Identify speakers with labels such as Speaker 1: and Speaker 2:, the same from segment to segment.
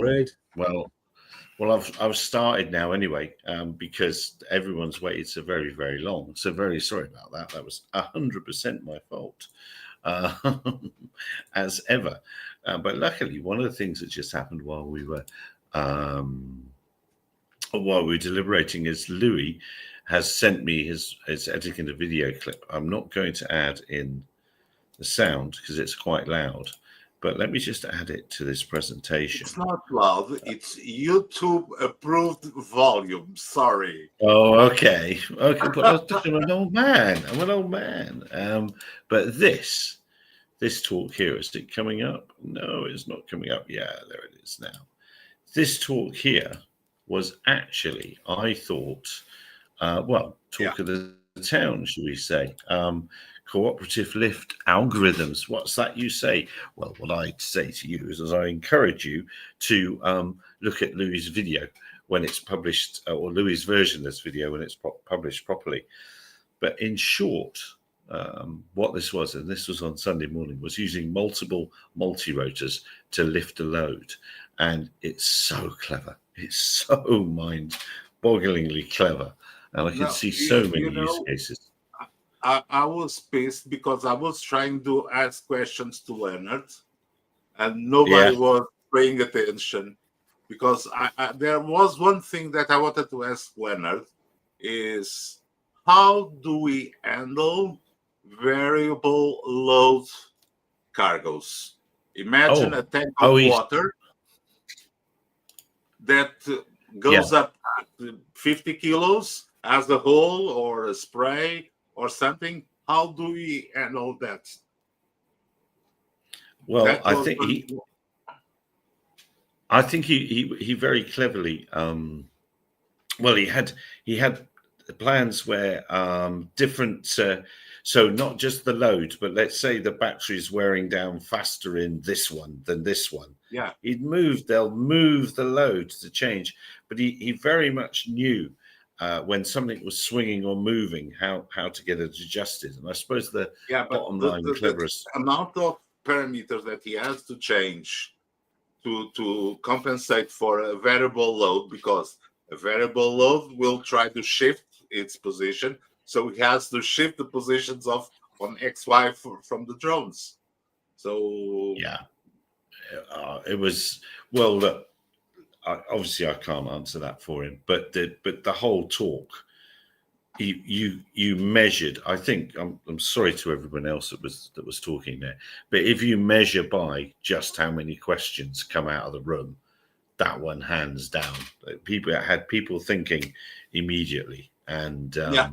Speaker 1: worried. Well, I've started now anyway, because everyone's waited so very, very long. So very sorry about that. That was 100% my fault, uh, as ever. But luckily, one of the things that just happened um, while we were deliberating is Louis has sent me his editing a video clip. I'm not going to add in the sound because it's quite loud. But let me just add it to this presentation.
Speaker 2: It's not loud. It's YouTube approved volume. Sorry.
Speaker 1: Oh, okay. But I'm an old man. But this talk here, is it coming up? No, it's not coming up. Yeah, there it is now. This talk here was actually, I thought, talk of the town, should we say? Cooperative lift algorithms. What's that you say? Well, what I'd say to you is I encourage you to look at Louis' video when it's published, or Louis' version of this video when it's published properly. But in short, what this was, and this was on Sunday morning, was using multiple multi-rotors to lift a load. And it's so clever. It's so mind-bogglingly clever. And I can see so many use cases.
Speaker 2: I was pissed because I was trying to ask questions to Leonard and nobody was paying attention, because there was one thing that I wanted to ask Leonard is, how do we handle variable load cargoes? Imagine a tank of water that goes up to 50 kilos as a whole, or a spray or something. How do we handle that?
Speaker 1: Well, I think he very cleverly. He had plans where different. So not just the load, but let's say the battery's wearing down faster in this one than this one.
Speaker 2: Yeah,
Speaker 1: they'll move the load to change, but he very much knew when something was swinging or moving, how to get it adjusted. And I suppose the bottom line cleverest
Speaker 2: amount of parameters that he has to change to compensate for a variable load, because a variable load will try to shift its position. So he has to shift the positions on XY from the drones. So
Speaker 1: it was, well, look, obviously I can't answer that for him, but the whole talk, you measured. I think I'm sorry to everyone else that was talking there, but if you measure by just how many questions come out of the room, that one hands down, people had people thinking immediately, and you're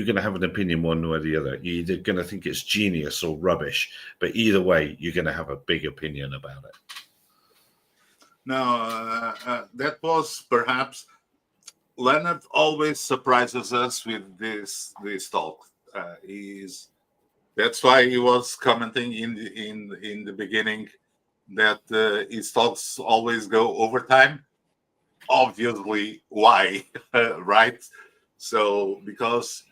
Speaker 1: going to have an opinion one way or the other. You're either going to think it's genius or rubbish, but either way, you're going to have a big opinion about it.
Speaker 2: No, that was perhaps Leonard always surprises us with this talk. That's why he was commenting in the beginning that his talks always go overtime. Obviously, why? Right? So because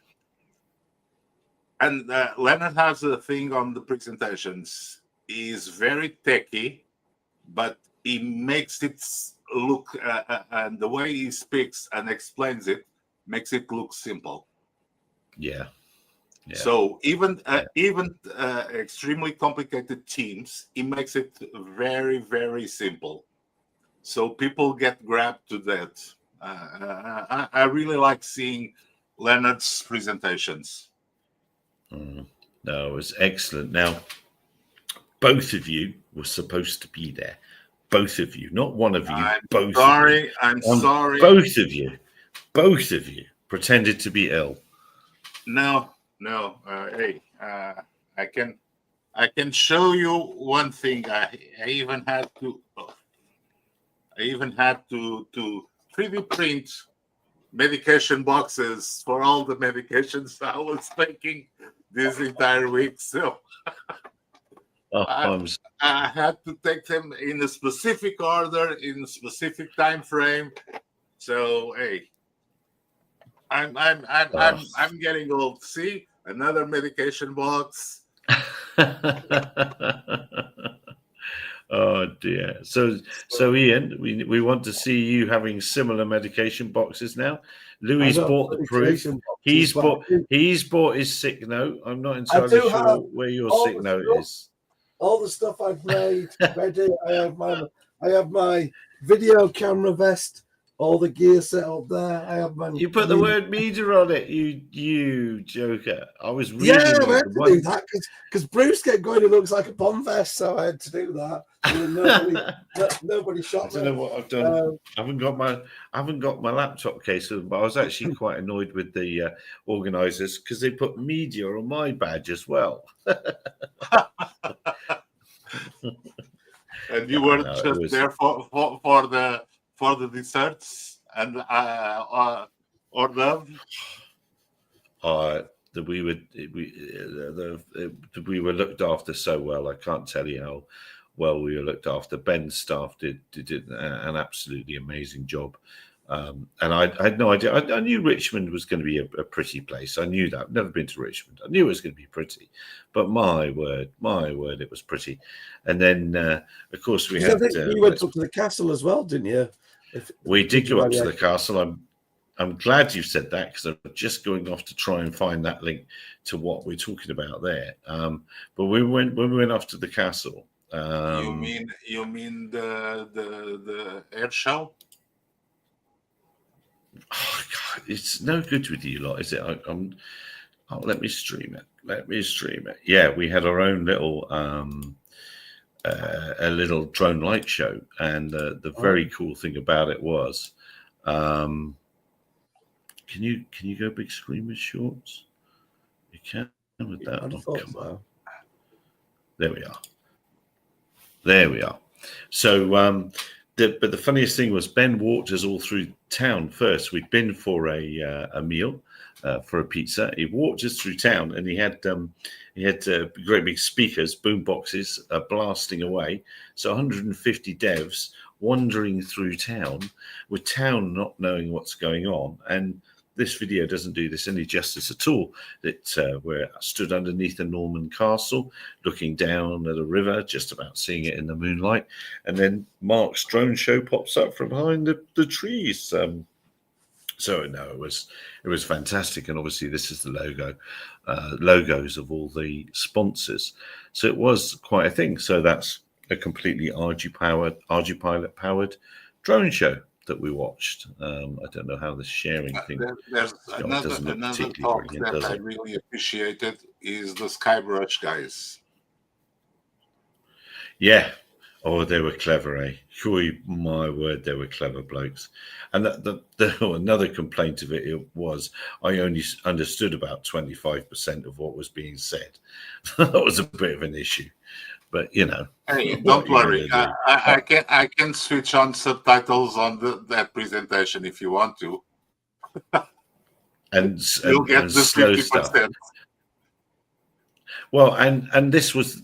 Speaker 2: Leonard has a thing on the presentations. He's very techy, but he makes it look, and the way he speaks and explains it makes it look simple.
Speaker 1: Yeah.
Speaker 2: So even extremely complicated teams, he makes it very, very simple. So people get grabbed to that. I really like seeing Leonard's presentations.
Speaker 1: No, it was excellent. Now, both of you were supposed to be there. Both of you, not one of you.
Speaker 2: I'm sorry.
Speaker 1: Both of you pretended to be ill.
Speaker 2: No. Hey, I can show you one thing. I even had to 3D print medication boxes for all the medications I was taking this entire week. So I had to take them in a specific order, in a specific time frame. So hey, I'm getting old. See, another medication box.
Speaker 1: Oh dear. So Ian, we want to see you having similar medication boxes now. Louis bought the proof.
Speaker 3: Boxes,
Speaker 1: He's bought his sick note. I'm not
Speaker 3: I
Speaker 1: entirely
Speaker 3: do
Speaker 1: sure
Speaker 3: have
Speaker 1: where your
Speaker 3: all
Speaker 1: sick
Speaker 3: the
Speaker 1: note
Speaker 3: stuff.
Speaker 1: is.
Speaker 3: All the stuff I've made ready. I have my video camera vest, all the gear set up there. I have my.
Speaker 1: You put the word media on it, you joker. I was reading
Speaker 3: Yeah, I had
Speaker 1: the
Speaker 3: to
Speaker 1: one.
Speaker 3: do that because Bruce kept going. It looks like a bomb vest, so I had to do that. Nobody
Speaker 1: I
Speaker 3: shot
Speaker 1: don't know what I've done. I haven't got my laptop case, but I was actually quite annoyed with the organisers because they put media on my badge as well.
Speaker 2: And you were just there for the desserts and or love.
Speaker 1: We were looked after so well. I can't tell you how well we were looked after. Ben's staff did an absolutely amazing job. And I had no idea. I knew Richmond was going to be a pretty place. I knew that. I've never been to Richmond. I knew it was going to be pretty, but my word, it was pretty. And then, of course, we had.
Speaker 3: You went up to the castle as well, didn't you?
Speaker 1: We did go up to the castle. I'm glad you said that because I'm just going off to try and find that link to what we're talking about there. But when we went off to the castle.
Speaker 2: You mean the air show?
Speaker 1: Oh God, it's no good with you lot, is it? Let me stream it. Yeah, we had our own little a little drone light show, and the very cool thing about it was, can you go big screen with shorts? You can with that. Oh, come on. There we are. So, but the funniest thing was Ben walked us all through town first. We'd been for a meal, for a pizza. He walked us through town, and he had great big speakers, boom boxes, blasting away. So 150 devs wandering through town, with town not knowing what's going on. And this video doesn't do this any justice at all. We're stood underneath a Norman castle, looking down at a river, just about seeing it in the moonlight. And then Mark's drone show pops up from behind the trees. So no, it was fantastic. And obviously this is the logos of all the sponsors. So it was quite a thing. So that's a completely RG Pilot powered drone show that we watched. I don't know how the sharing thing.
Speaker 2: There's another talk that I really appreciated is the Skybrush guys.
Speaker 1: Yeah. Oh, they were clever, eh? My word, they were clever blokes. And another complaint of it was I only understood about 25% of what was being said. That was a bit of an issue. But
Speaker 2: hey, don't worry. I can switch on subtitles on that presentation if you want to.
Speaker 1: and
Speaker 2: you'll get
Speaker 1: and
Speaker 2: the
Speaker 1: slow
Speaker 2: 50%.
Speaker 1: stuff. Well, and this was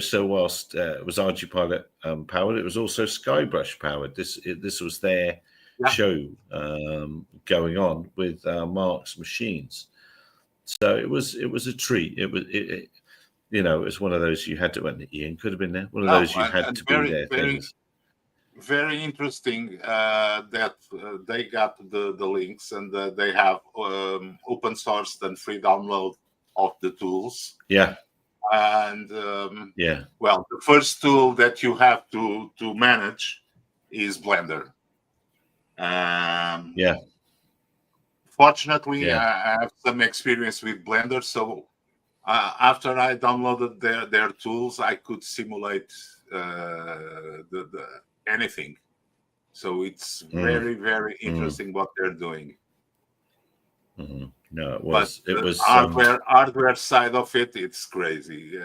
Speaker 1: so whilst it was RG Pilot powered, it was also Skybrush powered. This was their show going on with Mark's machines. So it was a treat. It was one of those you had to. Well, Ian could have been there. One of those you had to be there. Things.
Speaker 2: Very interesting that they got the links and they have open source and free download of the tools.
Speaker 1: Yeah.
Speaker 2: And well, the first tool that you have to manage is Blender. Fortunately, I have some experience with Blender, so after I downloaded their tools, I could simulate the anything. So it's very, very interesting what they're doing.
Speaker 1: Mm-hmm. No, it was.
Speaker 2: But
Speaker 1: it was
Speaker 2: hardware side of it. It's crazy.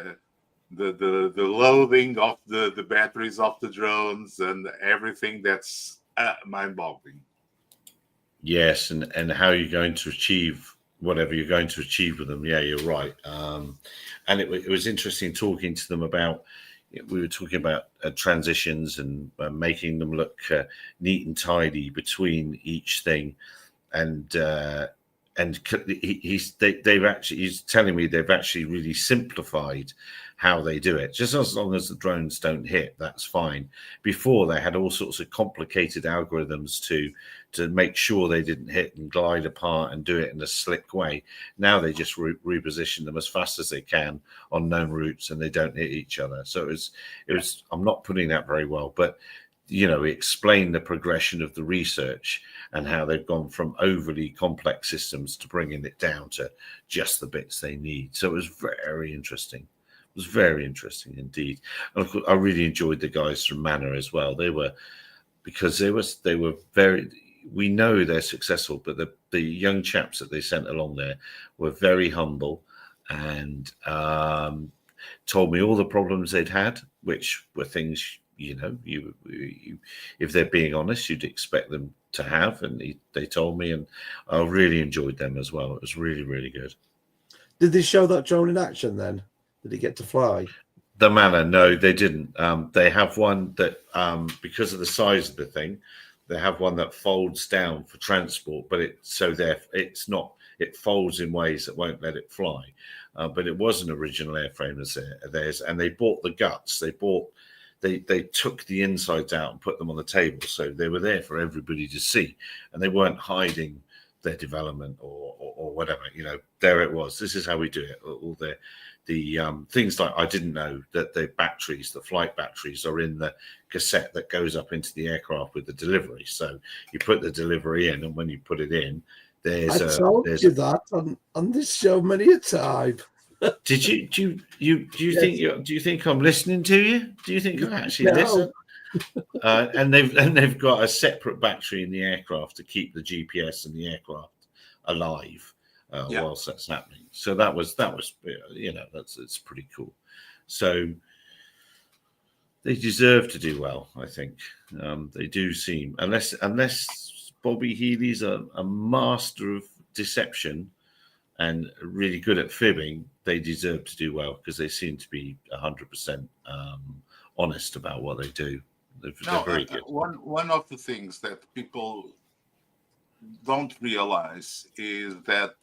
Speaker 2: The loading of the batteries of the drones and everything. That's mind-boggling.
Speaker 1: Yes, and how you're going to achieve whatever you're going to achieve with them. Yeah, you're right. And it was interesting talking to them about. We were talking about transitions and making them look neat and tidy between each thing, and he's telling me they've actually really simplified how they do it. Just as long as the drones don't hit, that's fine. Before, they had all sorts of complicated algorithms to make sure they didn't hit and glide apart and do it in a slick way. Now they just reposition them as fast as they can on known routes, and they don't hit each other. So it was. I'm not putting that very well, but explain the progression of the research and how they've gone from overly complex systems to bringing it down to just the bits they need. So it was very interesting. It was very interesting indeed. And of course, I really enjoyed the guys from Manor as well. They were very. We know they're successful, but the young chaps that they sent along there were very humble and told me all the problems they'd had, which were things you if they're being honest, you'd expect them to have, and they told me, and I really enjoyed them as well. It was really, really good.
Speaker 3: Did they show that drone in action then? Did it get to fly?
Speaker 1: The Manor, no, they didn't. They have one that, because of the size of the thing, they have one that folds down for transport, but it folds in ways that won't let it fly. But it was an original airframe as theirs, and they bought the guts. They took the insides out and put them on the table, so they were there for everybody to see, and they weren't hiding their development or whatever. There it was. This is how we do it. All the things like, I didn't know that the flight batteries, are in the cassette that goes up into the aircraft with the delivery. So you put the delivery in, and when you put it in,
Speaker 3: I told you that on this show many a time.
Speaker 1: Did you do you think I'm listening to you? Do you think I actually
Speaker 3: No.
Speaker 1: listen? And they've got a separate battery in the aircraft to keep the GPS and the aircraft alive whilst that's happening. So that was it's pretty cool. So they deserve to do well, I think. They do seem, unless Bobby Healy's a master of deception and really good at fibbing, they deserve to do well, because they seem to be 100% honest about what they do. They're very good.
Speaker 2: One of the things that people don't realize is that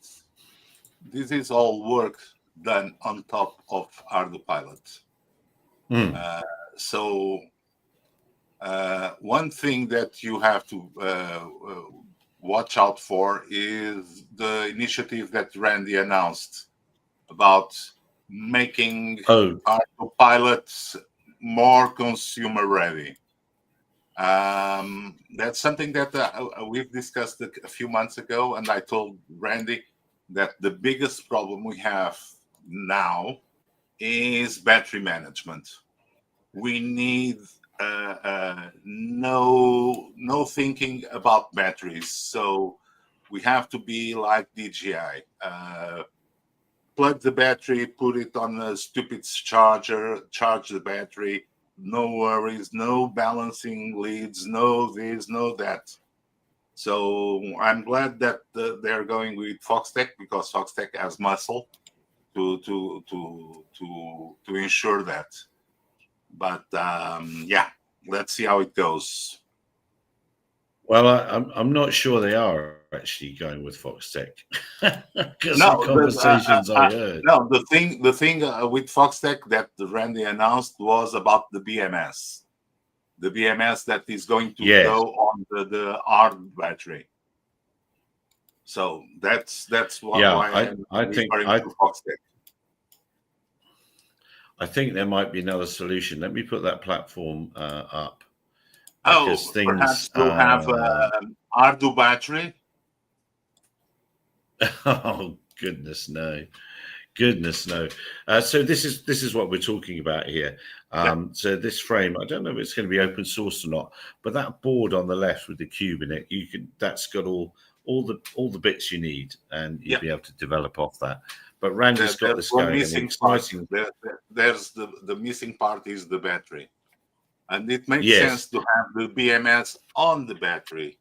Speaker 2: this is all work done on top of Autopilot. So one thing that you have to watch out for is the initiative that Randy announced about making Autopilot more consumer ready. That's something that we've discussed a few months ago, and I told Randy that the biggest problem we have now is battery management. We need no thinking about batteries. So we have to be like DJI. Plug the battery, put it on a stupid charger, charge the battery. No worries, no balancing leads, no this, no that. So I'm glad that they're going with Foxtech, because Foxtech has muscle to ensure that. But let's see how it goes.
Speaker 1: Well, I'm not sure they are actually going with Foxtech. Because
Speaker 2: No,
Speaker 1: the conversations I heard.
Speaker 2: No, the thing with Foxtech that Randy announced was about the BMS. The BMS that is going to go on the hard battery. So that's why I'm referring to Foxtech.
Speaker 1: I think there might be another solution. Let me put that platform up.
Speaker 2: Perhaps we'll have an Ardu battery.
Speaker 1: Oh, goodness no. So this is what we're talking about here. So this frame, I don't know if it's going to be open source or not, but that board on the left with the cube in it, that's got all the bits you need, and you'll be able to develop off that. But Randy's got this going.
Speaker 2: There's the missing part is the battery. And it makes sense to have the BMS on the battery.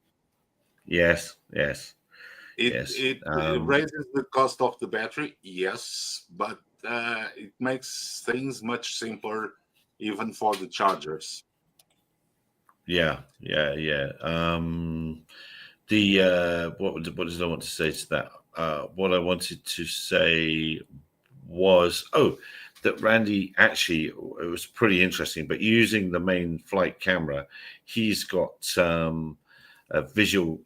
Speaker 1: Yes.
Speaker 2: It raises the cost of the battery, yes, but it makes things much simpler, even for the chargers.
Speaker 1: Yeah. What did I want to say to that? what I wanted to say was, that Randy actually, it was pretty interesting, but using the main flight camera, he's got a visual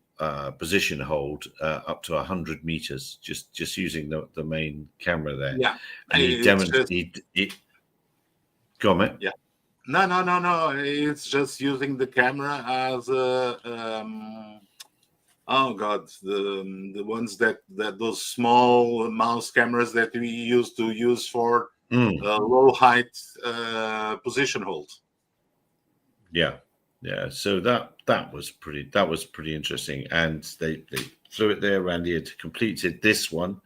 Speaker 1: position hold up to 100 meters, just using the main camera there.
Speaker 2: Yeah.
Speaker 1: And he
Speaker 2: It's just,
Speaker 1: demonstrated. Go on, mate.
Speaker 2: yeah. No. It's just using the camera as a oh god, the ones that those small mouse cameras that we used to use for low height position hold.
Speaker 1: Yeah. So that was pretty interesting, and they flew it there. Randy had completed this one.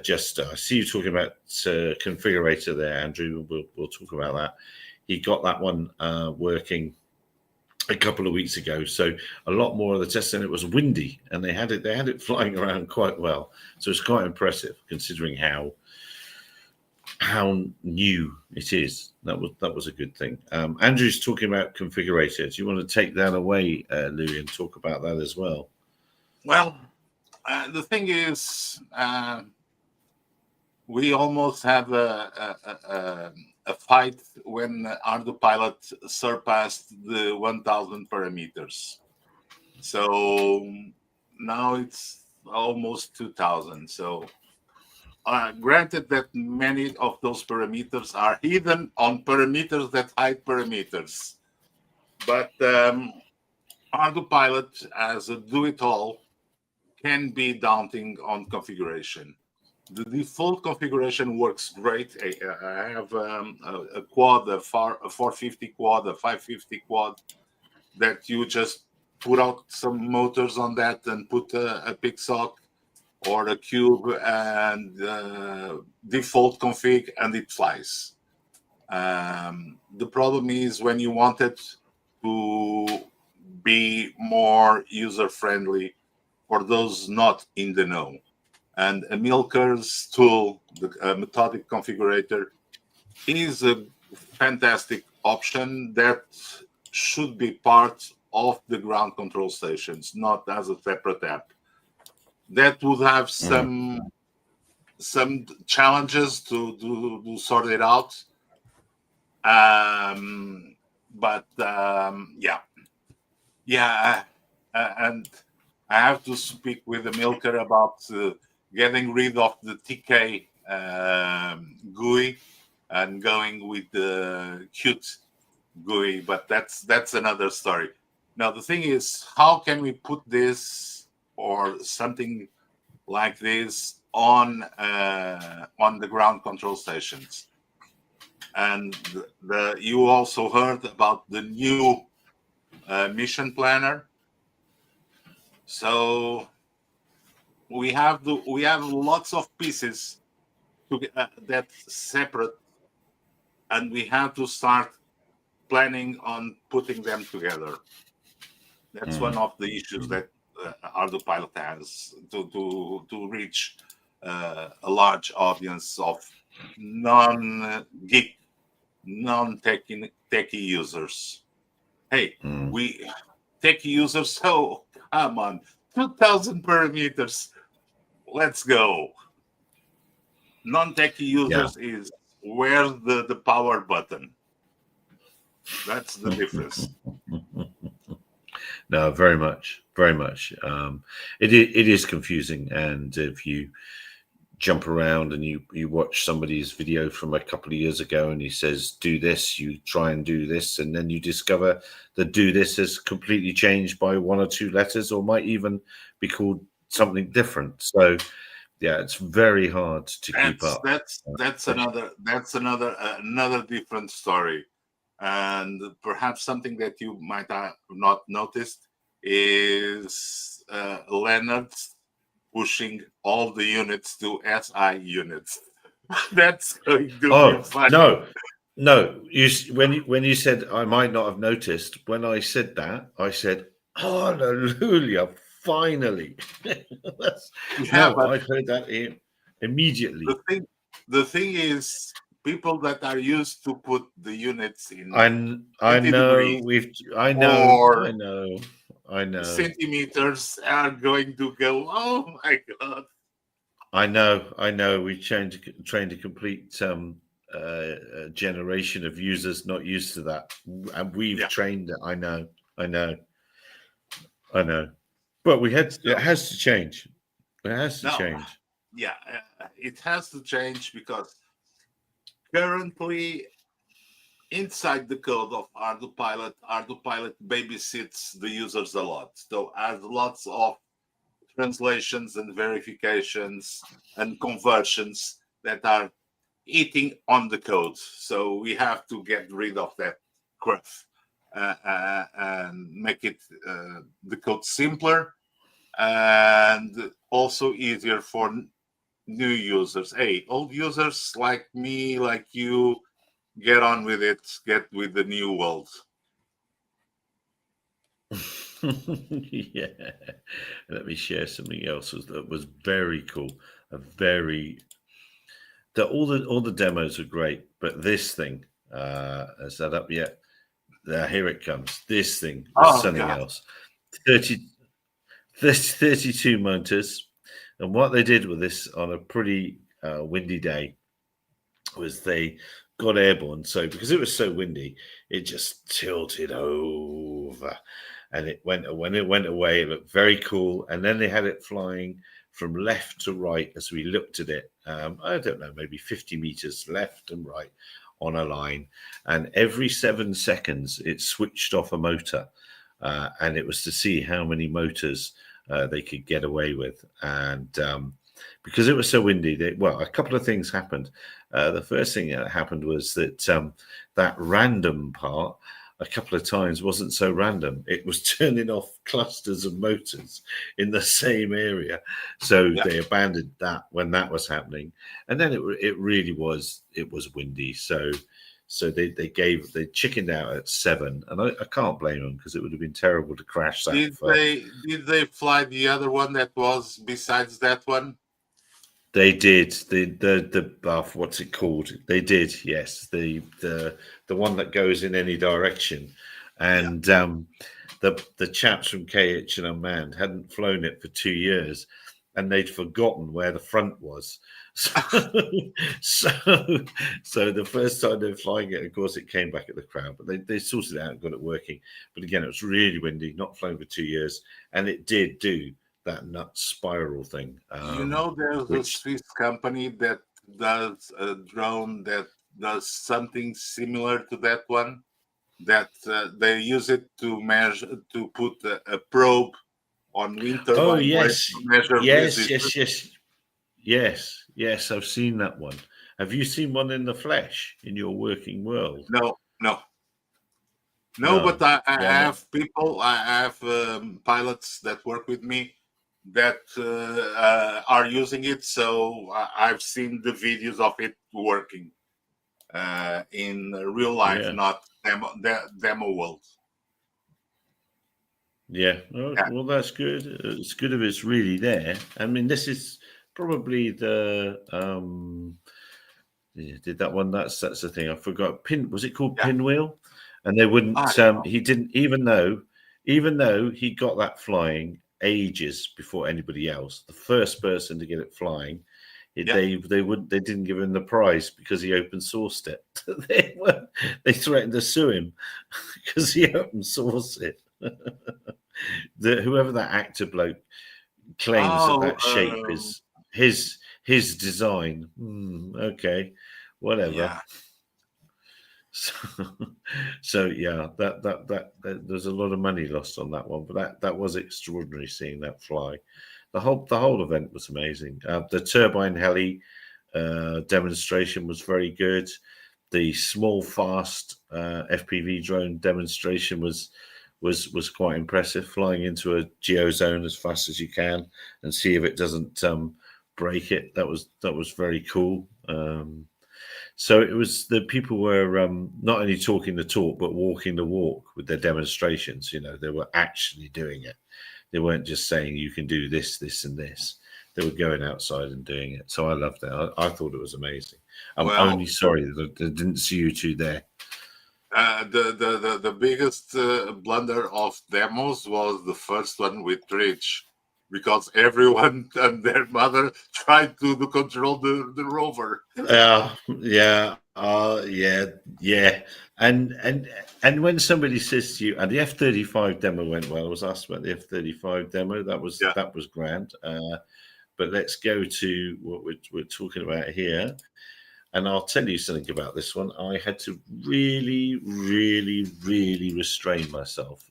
Speaker 1: Just I see you talking about configurator there, Andrew. We'll talk about that. He got that one working a couple of weeks ago, so a lot more of the tests, and it was windy, and they had it flying around quite well. So it's quite impressive considering how new it is. That was a good thing. Andrew's talking about configurator. Do you want to take that away, Louis, and talk about that as well?
Speaker 2: Well, the thing is, we almost have a fight when ArduPilot surpassed the 1,000 parameters. So now it's almost 2,000. So granted that many of those parameters are hidden on parameters that hide parameters. But ArduPilot as a do-it-all can be daunting on configuration. The default configuration works great. I have a quad, a 450 quad, a 550 quad, that you just put out some motors on that and put a PICSOC or a cube and default config, and it flies. The problem is when you want it to be more user-friendly for those not in the know. And Amilcar's tool, the methodic configurator, is a fantastic option that should be part of the ground control stations, not as a separate app. That would have some challenges to sort it out. And I have to speak with Amilcar about getting rid of the TK GUI and going with the Qt GUI, but that's another story. Now the thing is, how can we put this or something like this on the ground control stations? And you also heard about the new mission planner. So we have lots of pieces that's separate, and we have to start planning on putting them together. That's one of the issues that ArduPilot has to reach a large audience of non-geek, non-techie users. Hey, we techie users, so come on, 2,000 parameters. Let's go. Non-techie users is where's the power button? That's the difference.
Speaker 1: No, very much. It is confusing, and if you jump around and you watch somebody's video from a couple of years ago and he says do this, you try and do this, and then you discover that do this has completely changed by one or two letters, or might even be called something different. So yeah, it's very hard to keep up.
Speaker 2: That's another different story. And perhaps something that you might have not noticed is Leonard pushing all the units to SI units. That's going to be fun.
Speaker 1: No. When you said I might not have noticed, when I said that, I said, hallelujah, finally. I heard that immediately.
Speaker 2: The thing is, people that are used to put the units in.
Speaker 1: I know. I know.
Speaker 2: centimeters are going to go. Oh my God!
Speaker 1: I know. We trained a complete generation of users not used to that, and we've
Speaker 2: Yeah.
Speaker 1: trained it. I know. But it
Speaker 2: So
Speaker 1: has to change. It has to
Speaker 2: now,
Speaker 1: change.
Speaker 2: yeah, it has to change because currently inside the code of Arduino babysits the users a lot. So adds lots of translations and verifications and conversions that are eating on the code. So we have to get rid of that crap and make it the code simpler and also easier for new users. Hey, old users like me, like you, get on with it. Get with the new world.
Speaker 1: Yeah. Let me share something else that was very cool. All the demos are great, but this thing is that up yet? Here it comes. This thing was
Speaker 2: Oh
Speaker 1: something
Speaker 2: God!
Speaker 1: else. 32 motors. And what they did with this on a pretty windy day was they got airborne. So because it was so windy, it just tilted over, and when it went away, it looked very cool. And then they had it flying from left to right as we looked at it. I don't know, maybe 50 meters left and right on a line, and every 7 seconds it switched off a motor, and it was to see how many motors they could get away with. And because it was so windy, a couple of things happened. The first thing that happened was that that random part a couple of times wasn't so random. It was turning off clusters of motors in the same area. So they abandoned that when that was happening. And then it really was windy. So they chickened out at 7, and I can't blame them, because it would have been terrible to crash that.
Speaker 2: Did they fly the other one that was besides that one?
Speaker 1: They did the what's it called? They did, yes. The one that goes in any direction, and the chaps from KH and Unmanned hadn't flown it for 2 years, and they'd forgotten where the front was. So the first time they were flying it, of course, it came back at the crowd, but they sorted it out and got it working. But again, it was really windy, not flown for 2 years, and it did do that nut spiral thing.
Speaker 2: There's a Swiss company that does a drone that does something similar to that one. That they use it to put a probe on wind turbine blades to measure
Speaker 1: yes. I've seen that one. Have you seen one in the flesh in your working world?
Speaker 2: No. But I have people. I have pilots that work with me that are using it. So I've seen the videos of it working in real life, not demo world.
Speaker 1: Yeah. Well, that's good. It's good if it's really there. I mean, this is probably the did that one. That's the thing. I forgot. Was it called Pinwheel? And they wouldn't. He didn't, even though he got that flying ages before anybody else. The first person to get it flying, they didn't give him the prize because he open sourced it. They threatened to sue him because he open sourced it. Whoever that actor bloke claims that shape is his design. Okay, whatever.
Speaker 2: Yeah.
Speaker 1: So that there's a lot of money lost on that one, but that was extraordinary seeing that fly. The whole event was amazing. The turbine heli demonstration was very good. The small fast FPV drone demonstration was quite impressive. Flying into a geozone as fast as you can and see if it doesn't break it. That was very cool. So it was, the people were not only talking the talk, but walking the walk with their demonstrations. They were actually doing it. They weren't just saying you can do this, this, and this. They were going outside and doing it. So I loved it. I thought it was amazing. I'm only sorry that I didn't see you two there.
Speaker 2: The biggest blunder of demos was the first one with Rich, because everyone and their mother tried to control the rover.
Speaker 1: Yeah. And when somebody says to you, and the F-35 demo went well. I was asked about the F-35 demo. That
Speaker 2: Yeah.
Speaker 1: was grand. But let's go to what we're talking about here. And I'll tell you something about this one. I had to really, really, really restrain myself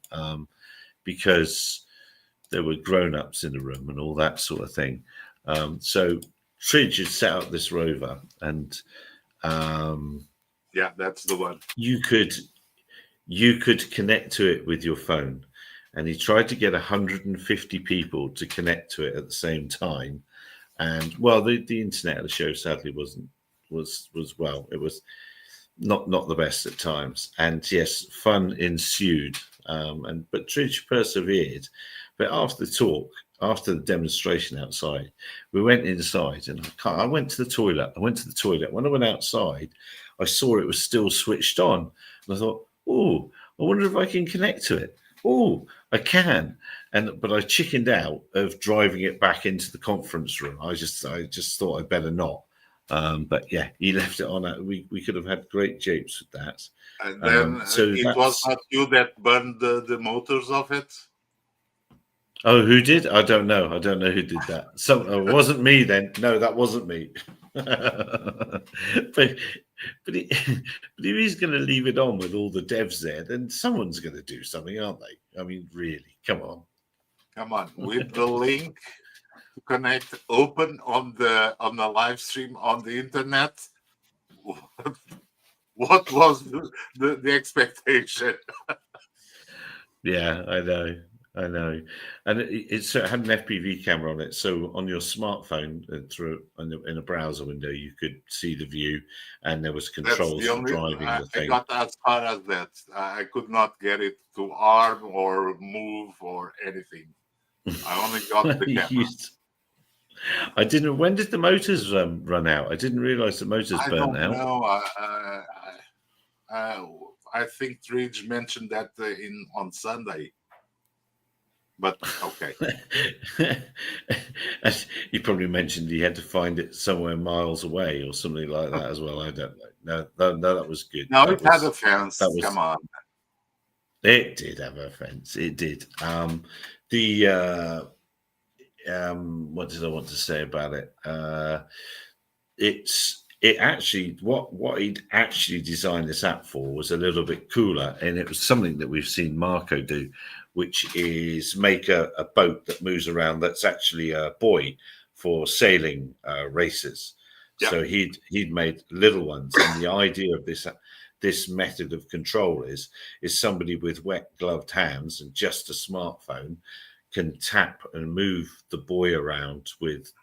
Speaker 1: because there were grown-ups in the room and all that sort of thing. So Tridge had set up this rover, and
Speaker 2: Yeah, that's the one.
Speaker 1: you could connect to it with your phone, and he tried to get 150 people to connect to it at the same time. And well, the internet of the show sadly was well, it was not the best at times, and yes, fun ensued. But Tridge persevered. But after the talk, after the demonstration outside, we went inside, and I went to the toilet. When I went outside, I saw it was still switched on, and I thought, oh, I wonder if I can connect to it. Oh, I can. But I chickened out of driving it back into the conference room. I just thought I'd better not. But yeah, he left it on. We could have had great japes with that.
Speaker 2: And then it was not you that burned the motors of it?
Speaker 1: Oh, who did? I don't know. I don't know who did that. It wasn't me then. No, that wasn't me. but if he's going to leave it on with all the devs there, then someone's going to do something, aren't they? I mean, really, come on.
Speaker 2: Come on, with the link to connect open on the live stream on the internet. What was the expectation?
Speaker 1: Yeah, I know. And it had an FPV camera on it, so on your smartphone in a browser window, you could see the view, and there was controls for driving the thing.
Speaker 2: I got as far as that. I could not get it to arm or move or anything. I only got the camera.
Speaker 1: I didn't. When did the motors run out? I didn't realize the motors burned out.
Speaker 2: No, I think Tridge mentioned that on Sunday. But okay.
Speaker 1: He probably mentioned he had to find it somewhere miles away or something like that as well. I don't know. No, that was good.
Speaker 2: No, it had a fence. Come on.
Speaker 1: It did have a fence. It did. What did I want to say about it? It actually what he'd actually designed this app for was a little bit cooler, and it was something that we've seen Marco do, which is make a boat that moves around that's actually a buoy for sailing races. Yep. So he'd made little ones, and the idea of this method of control is somebody with wet gloved hands and just a smartphone can tap and move the buoy around with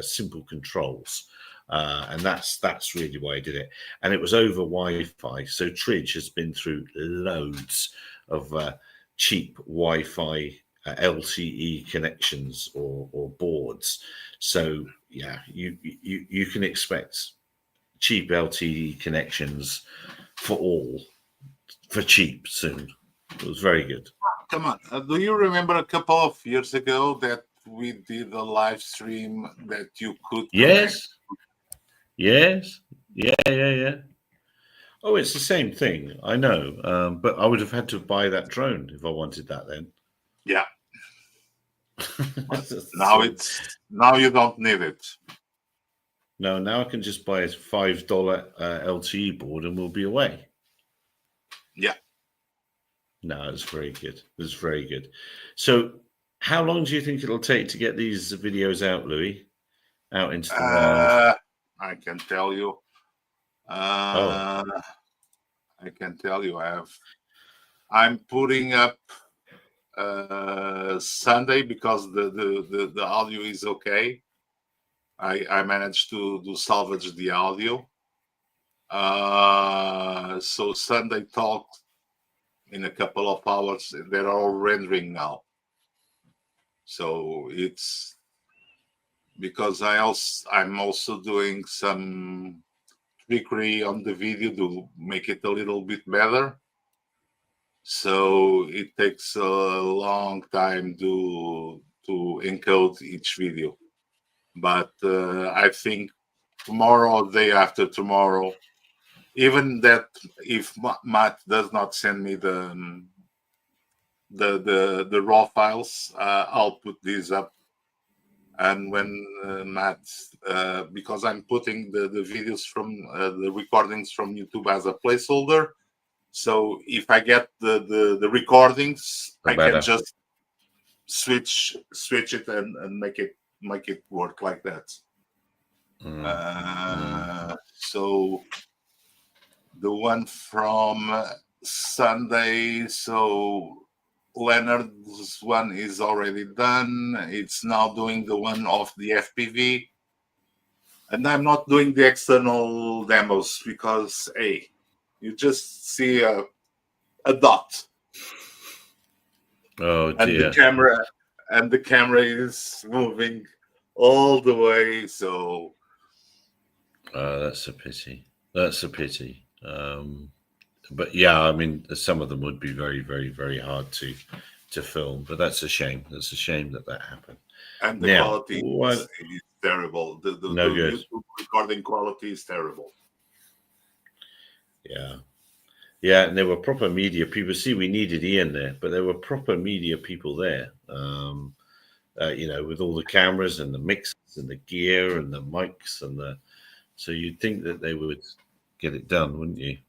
Speaker 1: simple controls. And that's really why I did it. And it was over Wi-Fi. So Tridge has been through loads of cheap Wi-Fi LTE connections or boards. So yeah, you can expect cheap LTE connections for cheap soon. It was very good.
Speaker 2: Come on. Do you remember a couple of years ago that we did a live stream that you could connect?
Speaker 1: Yes. Yeah. Oh, it's the same thing. I know. But I would have had to buy that drone if I wanted that then.
Speaker 2: Yeah. now you don't need it.
Speaker 1: No, now I can just buy a $5 LTE board and we'll be away.
Speaker 2: Yeah.
Speaker 1: No, it's very good. It's very good. So how long do you think it'll take to get these videos out, Louis? Out into the wild?
Speaker 2: I can tell you. I can tell you. I'm putting up Sunday because the audio is okay. I managed to salvage the audio. So Sunday talk in a couple of hours. They're all rendering now. So it's because I'm also doing some trickery on the video to make it a little bit better. So it takes a long time to encode each video. But I think tomorrow or day after tomorrow, even that, if Matt does not send me the raw files, I'll put these up. And when Matt, because I'm putting the videos from the recordings from YouTube as a placeholder, so if I get the recordings, I can just switch it and make it work like that. So the one from Sunday, so Leonard's one is already done. It's now doing the one of the FPV, and I'm not doing the external demos because you just see a dot.
Speaker 1: Oh dear!
Speaker 2: And the camera is moving all the way. So
Speaker 1: that's a pity. That's a pity. But yeah, I mean, some of them would be very, very, very hard to film. But that's a shame. That's a shame that happened.
Speaker 2: And the quality is terrible. The YouTube recording quality is terrible.
Speaker 1: Yeah. Yeah, and there were proper media people. See, we needed Ian there, but there were proper media people there. With all the cameras and the mixers and the gear and the mics so you'd think that they would get it done, wouldn't you?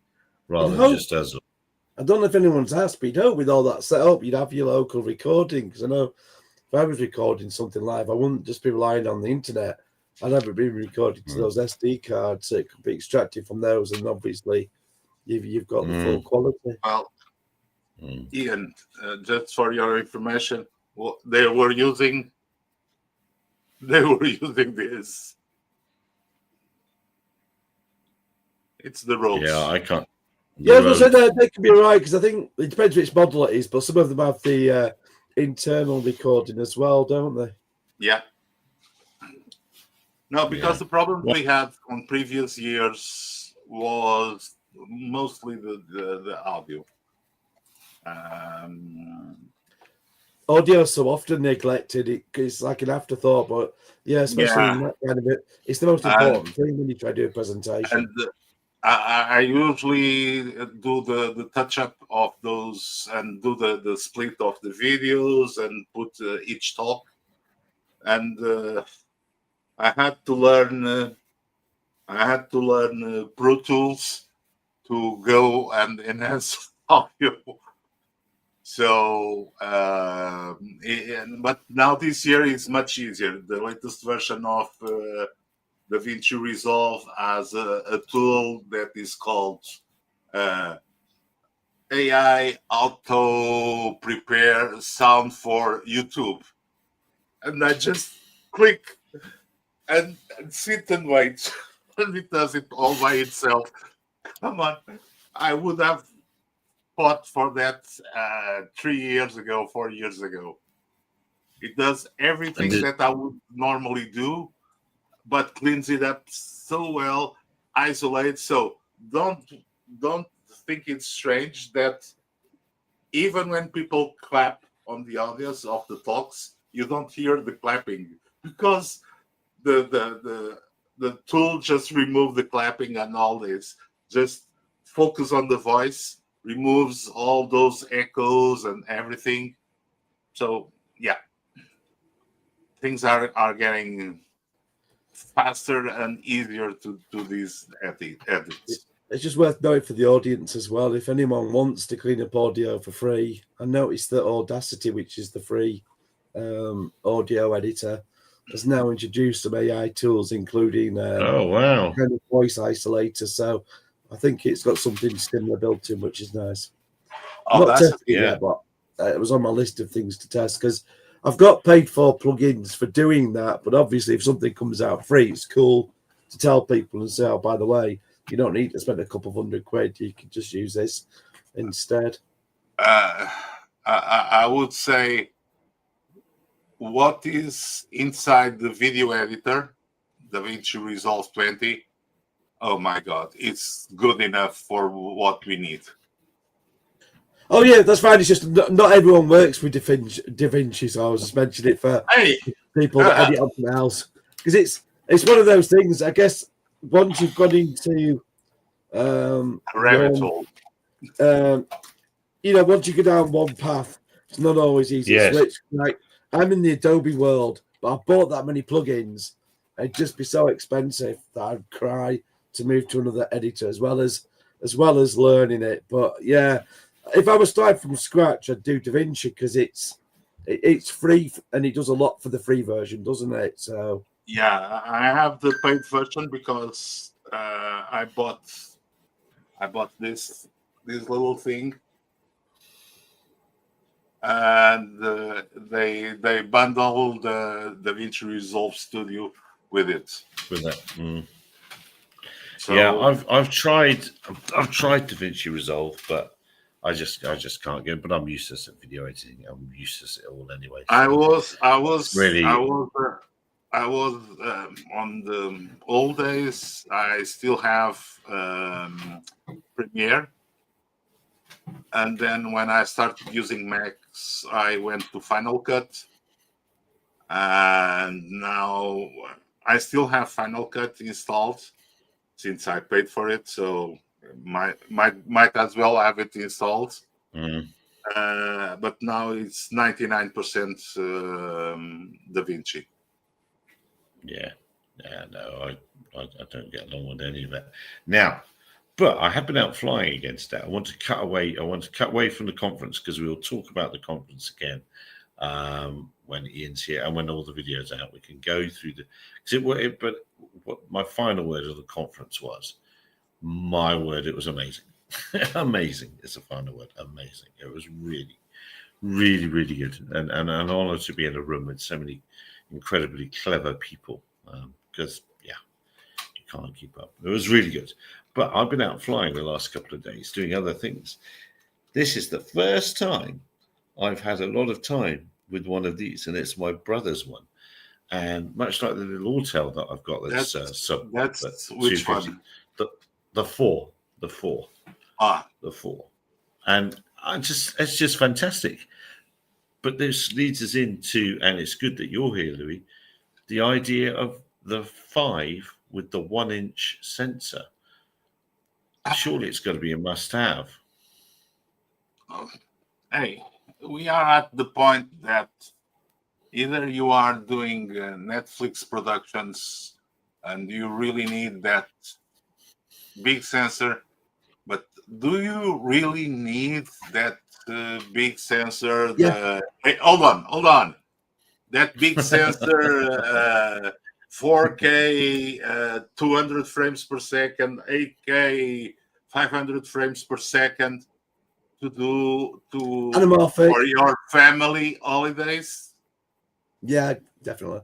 Speaker 1: Rather than just as.
Speaker 3: I don't know if anyone's asked, but with all that set up, you'd have your local recording. Because I know if I was recording something live, I wouldn't just be relying on the internet. I'd have it being recorded to those SD cards, so it could be extracted from those, and obviously you've got the full quality.
Speaker 2: Well, Ian, just for your information, they were using this. It's the Rhodes.
Speaker 1: Yeah, I can't.
Speaker 3: Yeah, I was going to say they could be right, because I think it depends which model it is, but some of them have the internal recording as well, don't they?
Speaker 2: Yeah. No, because the problem we had on previous years was mostly the audio.
Speaker 3: Audio is so often neglected; it's like an afterthought. But yeah, especially in that kind of it, it's the most important thing when you try to do a presentation.
Speaker 2: And I usually do the touch up of those and do the split of the videos and put each talk. And I had to learn Pro Tools to go and enhance audio. So, but now this year is much easier. The latest version of DaVinci Resolve has a tool that is called AI Auto Prepare Sound for YouTube. And I just click and sit and wait. And it does it all by itself. Come on. I would have fought for that 3 years ago, 4 years ago. It does everything that I would normally do, but cleans it up so well, isolates. So don't think it's strange that even when people clap on the audios of the talks, you don't hear the clapping, because the tool just removed the clapping and all this. Just focus on the voice, removes all those echoes and everything. So yeah, things are getting faster and easier to do these edits.
Speaker 3: It's just worth noting for the audience as well, if anyone wants to clean up audio for free, I noticed that Audacity, which is the free audio editor, has now introduced some AI tools, including kind of voice isolator. So I think it's got something similar built in, which is nice. I'm not testing it yet, but it was on my list of things to test, because I've got paid for plugins for doing that. But obviously, if something comes out free, it's cool to tell people and say, oh, by the way, you don't need to spend a couple of £100. You can just use this instead.
Speaker 2: I would say what is inside the video editor, DaVinci Resolve 20, Oh my God, it's good enough for what we need.
Speaker 3: Oh yeah, that's fine. It's just not everyone works with DaVinci, so I was just mentioning it for
Speaker 2: Hey,
Speaker 3: people that edit on something else, because it's one of those things. I guess once you've gone into
Speaker 2: rabbit
Speaker 3: one,
Speaker 2: hole.
Speaker 3: once you go down one path, it's not always easy to
Speaker 1: Yes.
Speaker 3: switch. Like I'm in the Adobe world, but I've bought that many plugins, it'd just be so expensive that I'd cry to move to another editor as well as learning it. But yeah, if I was starting from scratch, I'd do DaVinci because it's free and it does a lot for the free version, doesn't it? So
Speaker 2: Yeah, I have the paid version because I bought this little thing, and they bundle the DaVinci Resolve Studio with it.
Speaker 1: With that.
Speaker 2: So
Speaker 1: Yeah, I've tried DaVinci Resolve, but I just can't get it. But I'm useless at video editing. I'm useless at it all anyway. So
Speaker 2: I was
Speaker 1: really
Speaker 2: on the old days. I still have Premiere, and then when I started using Macs, I went to Final Cut, and now I still have Final Cut installed since I paid for it. So might as well have it installed. But now it's 99% DaVinci.
Speaker 1: Yeah, no, I don't get along with any of that now. But I have been out flying against that. I want to cut away from the conference because we will talk about the conference again when Ian's here and when all the videos are out. We can go through but what my final word of the conference was, my word, it was amazing. Amazing. It's a final word. Amazing. It was really, really, really good, and an honor to be in a room with so many incredibly clever people. Because you can't keep up. It was really good. But I've been out flying the last couple of days doing other things. This is the first time I've had a lot of time with one of these, and it's my brother's one. And much like the little Autel that I've got, that's
Speaker 2: which one?
Speaker 1: The 4. The 4. And it's just fantastic. But this leads us into, and it's good that you're here, Louis, the idea of the 5 with the 1-inch sensor. Surely it's got to be a must-have.
Speaker 2: Hey, we are at the point that either you are doing Netflix productions and you really need that big sensor, but do you really need that big sensor?
Speaker 3: Yeah.
Speaker 2: Hey, hold on. That big sensor, 4K, 200 frames per second, 8K, 500 frames per second to
Speaker 3: anamorphic
Speaker 2: for your family holidays?
Speaker 3: Yeah, definitely.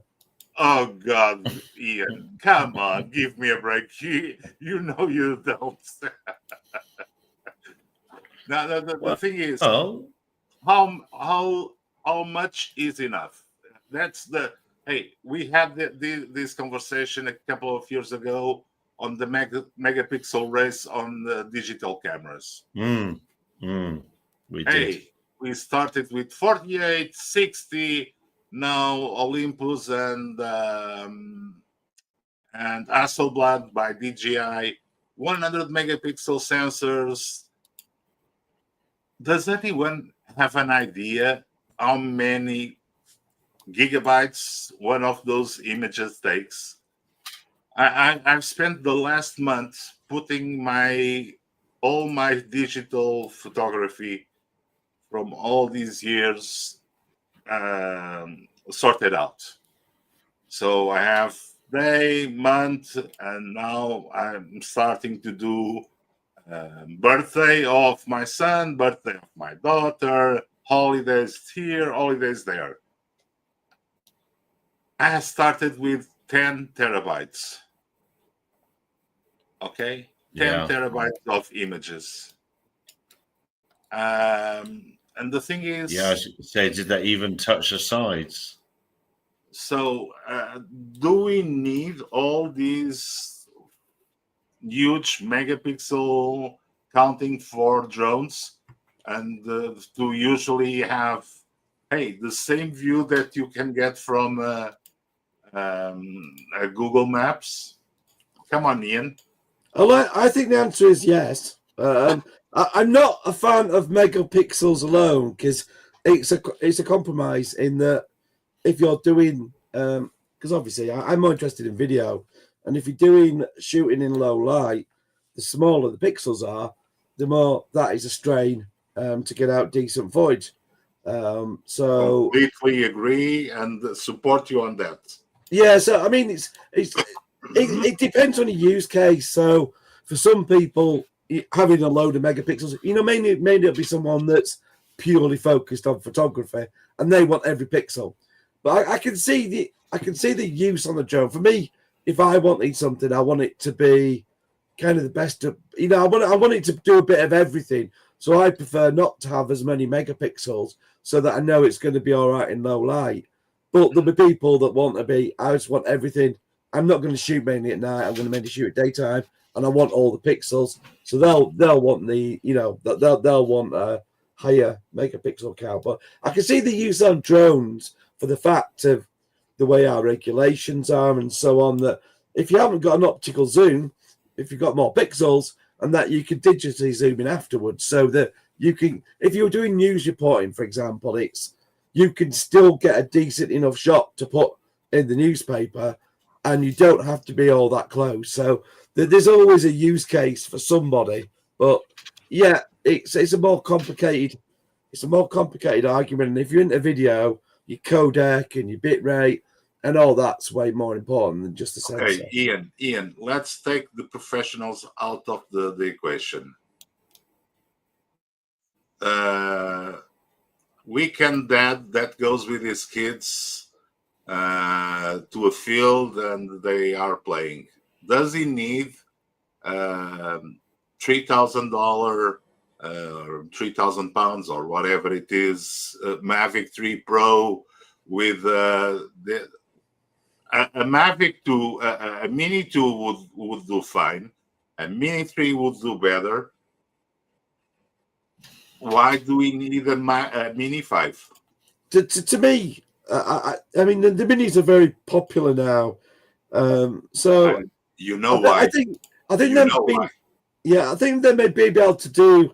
Speaker 2: Oh God, Ian, come on, give me a break. You know you don't. Now the thing is, how much is enough? That's hey. We had this conversation a couple of years ago on the megapixel race on the digital cameras. We started with 48, 60. Now Olympus and Hasselblad by DJI, 100 megapixel sensors. Does anyone have an idea how many gigabytes one of those images takes? I've spent the last month putting all my digital photography from all these years sorted out. So I have day, month, and now I'm starting to do birthday of my son, birthday of my daughter, holidays here, holidays there. I started with 10 terabytes. Okay? 10 terabytes of images. And the thing is...
Speaker 1: Yeah, I should say, did that even touch the sides?
Speaker 2: So, do we need all these huge megapixel counting for drones, and to usually have, hey, the same view that you can get from Google Maps. Come on, Ian.
Speaker 3: I think the answer is yes. I'm not a fan of megapixels alone because it's a compromise in that if you're doing because obviously I'm more interested in video, and if you're doing shooting in low light, the smaller the pixels are, the more that is a strain to get out decent footage. So
Speaker 2: completely agree and support you on that.
Speaker 3: yeah, so I mean it depends on the use case. So for some people, having a load of megapixels, mainly it'll be someone that's purely focused on photography and they want every pixel. But I can see the use on the drone. For me, if I wanted something, I want it to be kind of the best of, I want it to do a bit of everything. So I prefer not to have as many megapixels so that I know it's going to be all right in low light. But there'll be people that want to be, I just want everything. I'm not going to shoot mainly at night. I'm going to mainly shoot at daytime, and I want all the pixels. So they'll want they'll want a higher megapixel count. But I can see the use on drones for the fact of the way our regulations are and so on. That if you haven't got an optical zoom, if you've got more pixels, and that you can digitally zoom in afterwards, so that you can, if you're doing news reporting, for example, you can still get a decent enough shot to put in the newspaper, and you don't have to be all that close. So there's always a use case for somebody. But yeah, it's a more complicated argument. And if you're into video, your codec and your bit rate and all that's way more important than just the sensor.
Speaker 2: Okay, Ian, let's take the professionals out of the equation. Weekend dad that goes with his kids to a field and they are playing. Does he need $3,000 or 3,000 pounds or whatever it is, Mavic 3 Pro with a Mavic 2, a Mini 2 would do fine. A Mini 3 would do better. Why do we need a Mini 5?
Speaker 3: To me, I mean, the minis are very popular now. So
Speaker 2: you know why?
Speaker 3: I think I think they may be able to do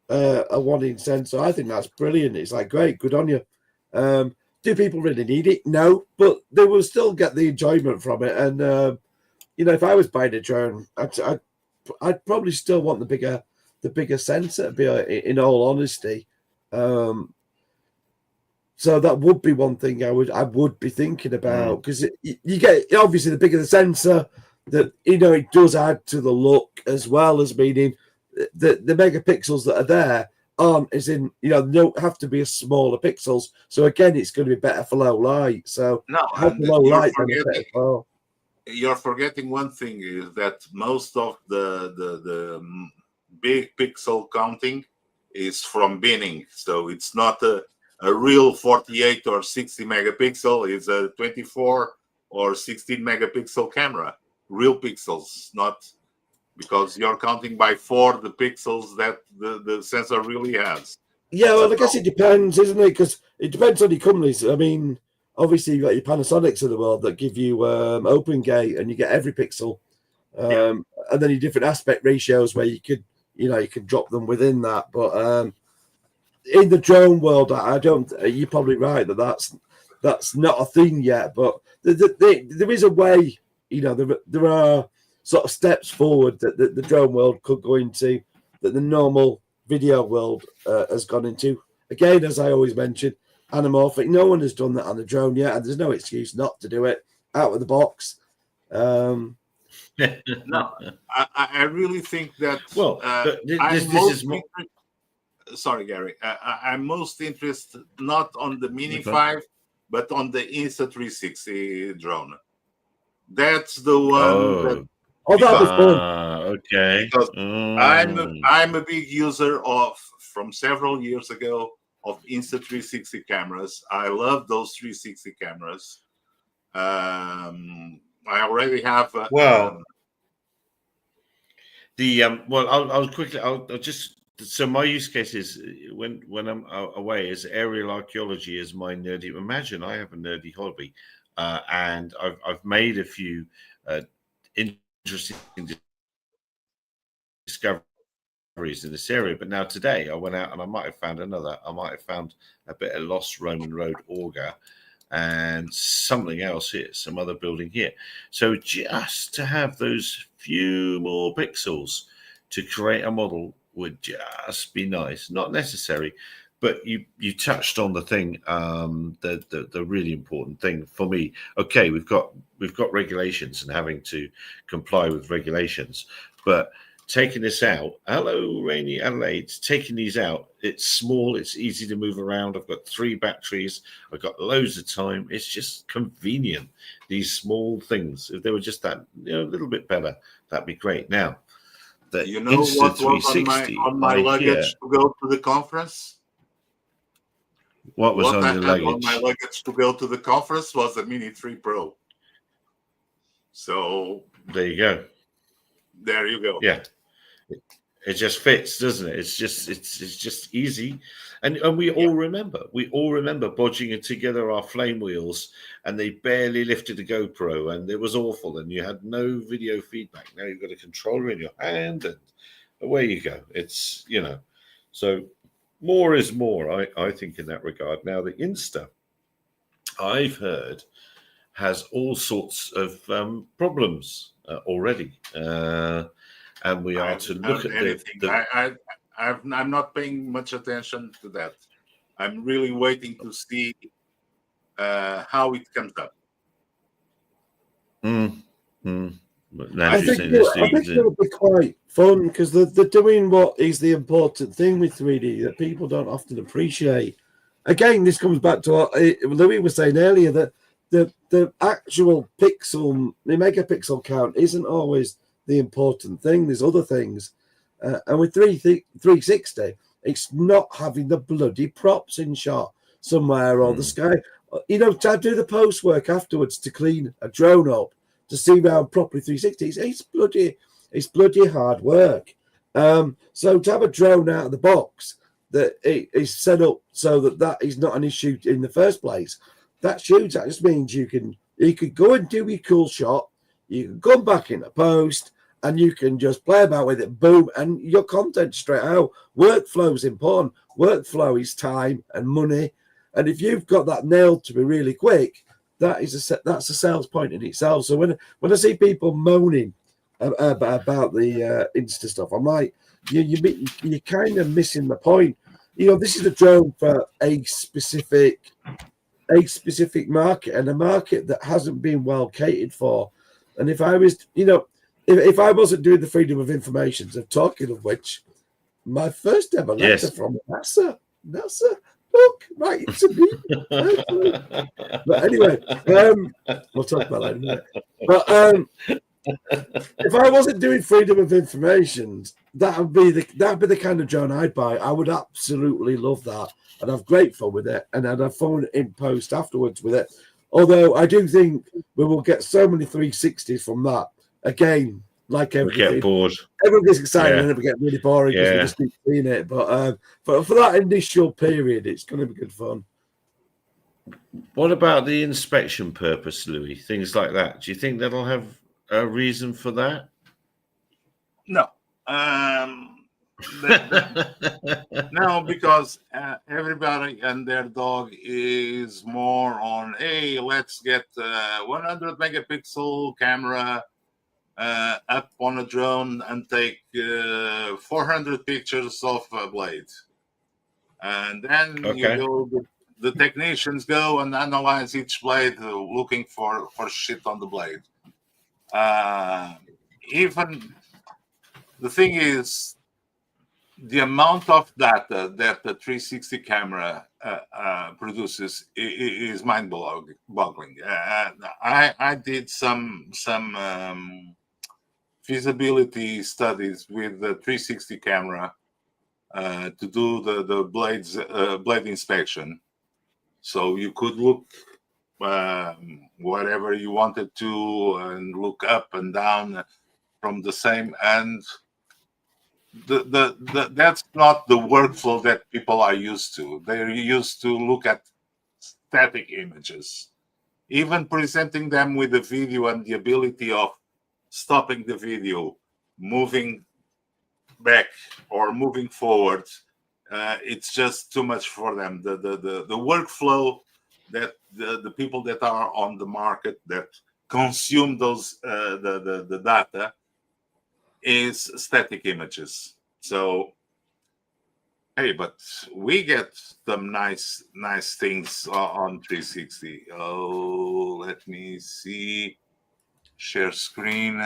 Speaker 3: a 1-inch sensor. I think that's brilliant. It's like, great, good on you. Do people really need it? No, but they will still get the enjoyment from it. And if I was buying a drone, I'd probably still want the bigger sensor. In all honesty, so that would be one thing I would be thinking about, because you get, obviously, the bigger the sensor, that it does add to the look, as well as meaning the megapixels that are there aren't as in, don't have to be as smaller pixels. So again, it's going to be better for low light. So
Speaker 2: no,
Speaker 3: low light
Speaker 2: you're forgetting one thing, is that most of the big pixel counting is from binning. So it's not a real 48 or 60 megapixel. It's a 24 or 16 megapixel camera. Real pixels, not because you're counting by 4 the pixels that the sensor really has.
Speaker 3: Yeah, well, I guess it depends, isn't it? Because it depends on your companies. I mean, obviously, you've got your Panasonics of the world that give you open gate and you get every pixel. And then your different aspect ratios where you could drop them within that. But in the drone world, I don't. You're probably right that's not a thing yet. But there is a way. There are sort of steps forward that the drone world could go into, that the normal video world has gone into. Again, as I always mention, anamorphic. No one has done that on the drone yet, and there's no excuse not to do it out of the box.
Speaker 2: No, I really think that.
Speaker 1: Well, this is more.
Speaker 2: Sorry, Gary. I'm most interested not on the Mini 5, but on the Insta360 drone. That's the one.
Speaker 3: That was fun.
Speaker 1: Okay.
Speaker 2: Because I'm a big user from several years ago, of Insta360 cameras. I love those 360 cameras. I already have.
Speaker 1: Well, I'll quickly. I'll just. So my use case is when I'm away is aerial archaeology is my nerdy. Imagine I have a nerdy hobby, and I've made a few interesting discoveries in this area. But now today I went out and I might have found another. I might have found a bit of lost Roman road auger and something else here, some other building here. So just to have those few more pixels to create a model would just be nice. Not necessary, but you touched on the thing, the really important thing for me. Okay, we've got regulations and having to comply with regulations, but taking this out, hello rainy Adelaide, taking these out, it's small, it's easy to move around. I've got 3 batteries, I've got loads of time. It's just convenient, these small things. If they were just that, a little bit better, that'd be great. Now the
Speaker 2: you know what was on my luggage to go to the conference?
Speaker 1: What was on
Speaker 2: I
Speaker 1: your
Speaker 2: had
Speaker 1: luggage?
Speaker 2: on my luggage to go to the conference was a Mini 3 Pro. So
Speaker 1: there you go.
Speaker 2: There you go.
Speaker 1: Yeah. It just fits, doesn't it? It's just easy, and we all remember bodging it together our flame wheels, and they barely lifted the GoPro, and it was awful, and you had no video feedback. Now you've got a controller in your hand, and away you go. It's so more is more. I think in that regard. Now the Insta, I've heard, has all sorts of problems already. And we are to look at
Speaker 2: I'm not paying much attention to that. I'm really waiting to see how it comes up.
Speaker 3: I think it'll be quite fun because they're doing what is the important thing with 3D that people don't often appreciate. Again, this comes back to what Louis was saying earlier, that the actual pixel, the megapixel count isn't always the important thing. There's other things, and with 360, it's not having the bloody props in shot somewhere or the sky. To do the post work afterwards to clean a drone up to see around properly 360. It's bloody hard work. So to have a drone out of the box that it is set up so that is not an issue in the first place. That's huge. That just means you could go and do your cool shot. You can come back in a post and you can just play about with it, boom, and your content straight out. Workflow is important. Workflow is time and money. And if you've got that nailed to be really quick, that's a sales point in itself. So when I see people moaning about the Insta stuff, I'm like, you're kind of missing the point. This is a drone for a specific market, and a market that hasn't been well catered for. And if I was, if I wasn't doing the freedom of information, so talking of which, my first ever letter from NASA, look, right, it's a me. But anyway, we'll talk about that in a minute. But if I wasn't doing freedom of information, that'd be the kind of drone I'd buy. I would absolutely love that. I'd have great fun with it, and I'd have fun in post afterwards with it. Although I do think we will get so many 360s from that. Again, like everything,
Speaker 1: we get bored.
Speaker 3: Everyone gets excited and then we get really boring because we just keep seeing it. But for that initial period, it's going to be good fun.
Speaker 1: What about the inspection purpose, Louis? Things like that. Do you think that'll have a reason for that?
Speaker 2: No. No, because everybody and their dog is more on, hey, let's get 100 megapixel camera up on a drone and take 400 pictures of a blade. And then the technicians go and analyze each blade, looking for shit on the blade. Even the thing is, the amount of data that the 360 camera produces is mind-boggling. I did some feasibility studies with the 360 camera to do the blade inspection. So you could look whatever you wanted to and look up and down from the same end that's not the workflow that people are used to. They're used to look at static images. Even presenting them with the video and the ability of stopping the video, moving back or moving forward, it's just too much for them. The workflow that the people that are on the market that consume those the data is static images. So hey, but we get some nice things on 360. Oh, let me see. Share screen.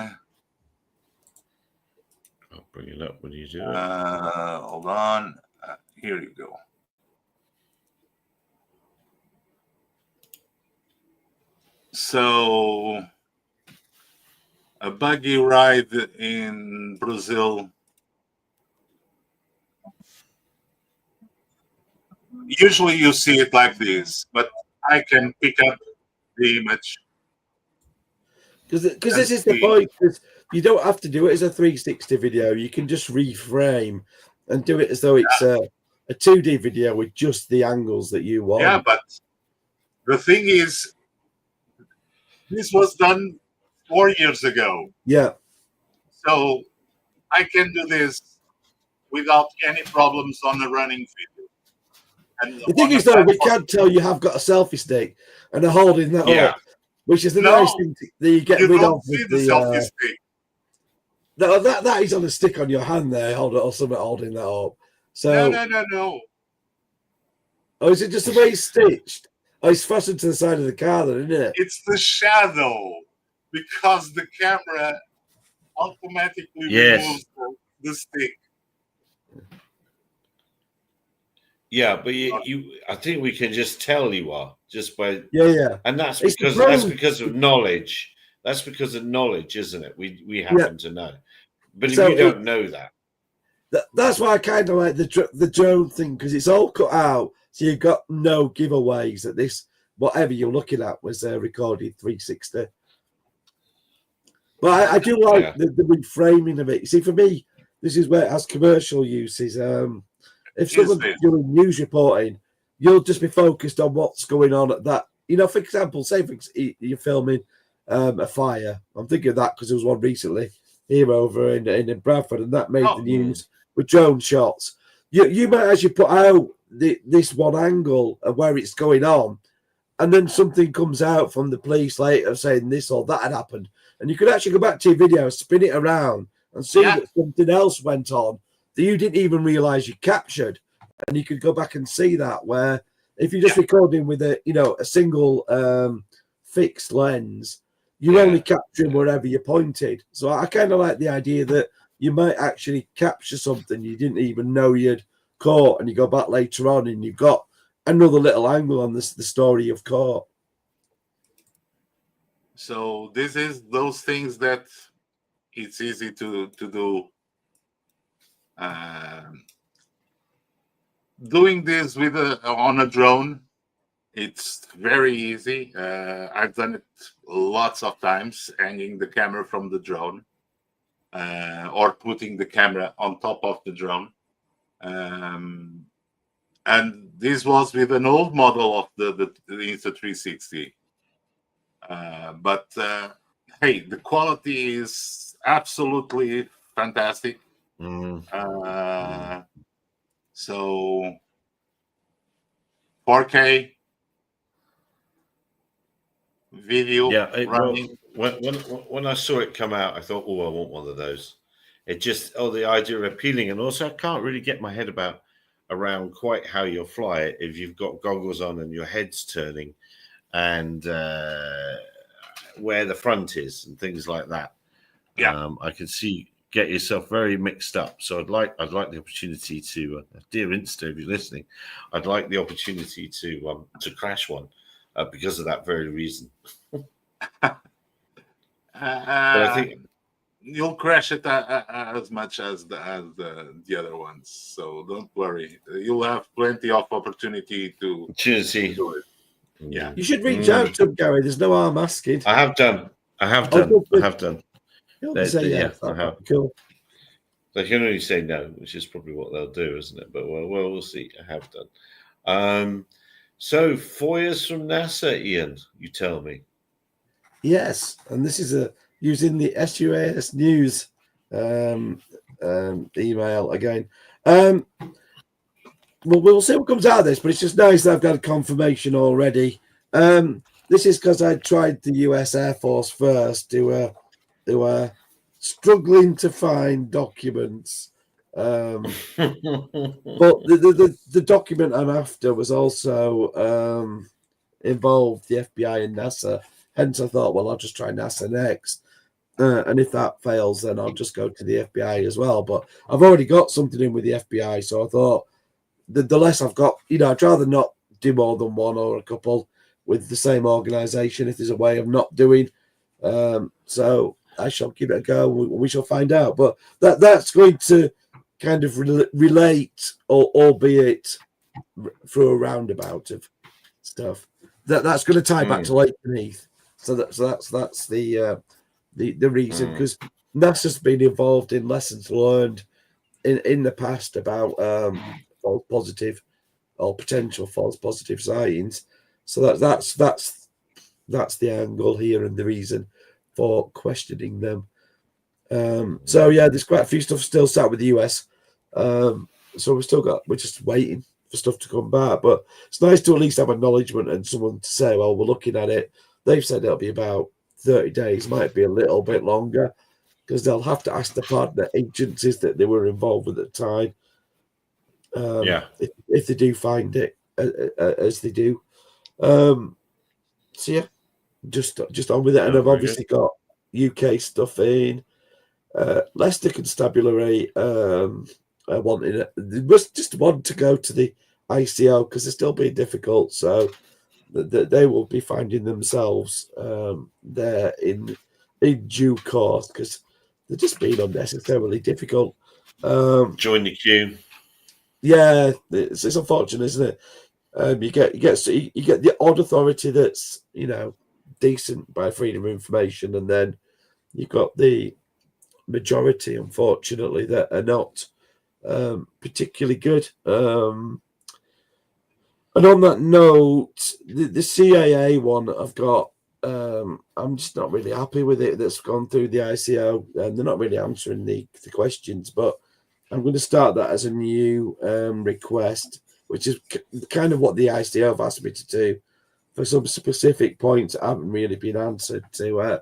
Speaker 1: I'll bring it up when you do it.
Speaker 2: Hold on. Here you go. So, a buggy ride in Brazil. Usually you see it like this, but I can pick up the image.
Speaker 3: Because this is the point. Because you don't have to do it as a 360 video. You can just reframe and do it as though it's a 2D video with just the angles that you want.
Speaker 2: Yeah, but the thing is, this was done 4 years ago.
Speaker 3: Yeah.
Speaker 2: So I can do this without any problems on the running video. And
Speaker 3: the thing is, though, we can't tell you have got a selfie stick and are holding that up, which is the nice thing that you get rid of.
Speaker 2: See the selfie stick.
Speaker 3: No, that is on a stick on your hand there, or something holding that up. So
Speaker 2: No.
Speaker 3: Oh, is it just the way it's stitched? Oh, it's fastened to the side of the car, then, isn't it?
Speaker 2: It's the shadow, because the camera automatically removes the stick.
Speaker 1: Yeah, but you, I think we can just tell you are just by and that's because of knowledge. That's because of knowledge, isn't it? We happen to know, but if you don't know that.
Speaker 3: That's why I kind of like the drone thing, because it's all cut out, so you've got no giveaways that this whatever you're looking at was recorded 360. But I do like the reframing of it. You see, for me, this is where it has commercial uses. If someone's doing news reporting, you'll just be focused on what's going on at that. You know, for example, say you're filming a fire. I'm thinking of that because there was one recently here over in Bradford, and that made the news with drone shots. You might actually put out this one angle of where it's going on, and then something comes out from the police later saying this or that had happened, and you could actually go back to your video, spin it around, and see that something else went on that you didn't even realize you captured, and you could go back and see that. Where if you're just recording with a single fixed lens, you're only capturing wherever you're pointed. So I kind of like the idea that you might actually capture something you didn't even know you'd caught, and you go back later on and you've got another little angle on the story you've caught.
Speaker 2: So this is those things that it's easy to do. Doing this with on a drone, it's very easy. I've done it lots of times, hanging the camera from the drone, or putting the camera on top of the drone. And this was with an old model of the Insta360. But hey, the quality is absolutely fantastic. So 4K video running.
Speaker 1: When I saw it come out, I thought, oh, I want one of those. It just, the idea of appealing, and also I can't really get my head around quite how you'll fly it if you've got goggles on and your head's turning, and where the front is and things like that. I can see get yourself very mixed up. So I'd like the opportunity to, dear Insta, if you're listening, I'd like the opportunity to crash one because of that very reason. But I think
Speaker 2: you'll crash it as much as the other ones. So don't worry. You'll have plenty of opportunity to do it. Yeah.
Speaker 3: You should reach out to him, Gary. There's no harm asking.
Speaker 1: I have done. I have done.
Speaker 3: I have.
Speaker 1: Cool. They can only say no, which is probably what they'll do, isn't it? But we'll see. I have done. So FOIAs from NASA, Ian, you tell me.
Speaker 3: Yes, and this is using the SUAS News email again. Well, we'll see what comes out of this, but it's just nice that I've got a confirmation already. This is because I tried the US Air Force first, who were struggling to find documents. But the document I'm after was also involved the FBI and NASA. Hence, I thought, well, I'll just try NASA next. And if that fails, then I'll just go to the FBI as well. But I've already got something in with the FBI, so I thought the less I've got, I'd rather not do more than one or a couple with the same organization if there's a way of not doing. So I shall give it a go. We shall find out. But that's going to kind of relate, or albeit through a roundabout of stuff. That's going to tie back to Lake Beneath. So that's the reason, because NASA's been involved in lessons learned in the past about false positive or potential false positive sightings. So that's the angle here and the reason for questioning them. So yeah, there's quite a few stuff still sat with the US. So we're just waiting for stuff to come back. But it's nice to at least have acknowledgement and someone to say, well, we're looking at it. They've said it'll be about 30 days, might be a little bit longer, because they'll have to ask the partner agencies that they were involved with at the time. If they do find it, as they do. So yeah, just on with it. And I've obviously got UK stuff in. Leicester Constabulary wanting it. They just want to go to the ICO because they're still being difficult. So they will be finding themselves there in due course, because they're just being unnecessarily difficult.
Speaker 1: Join the queue.
Speaker 3: Yeah, it's unfortunate, isn't it? You get the odd authority that's decent by freedom of information, and then you've got the majority, unfortunately, that are not particularly good. And on that note, the CAA one I've got, I'm just not really happy with it. That's gone through the ICO, and they're not really answering the questions. But I'm going to start that as a new request, which is kind of what the ICO have asked me to do for some specific points that haven't really been answered, to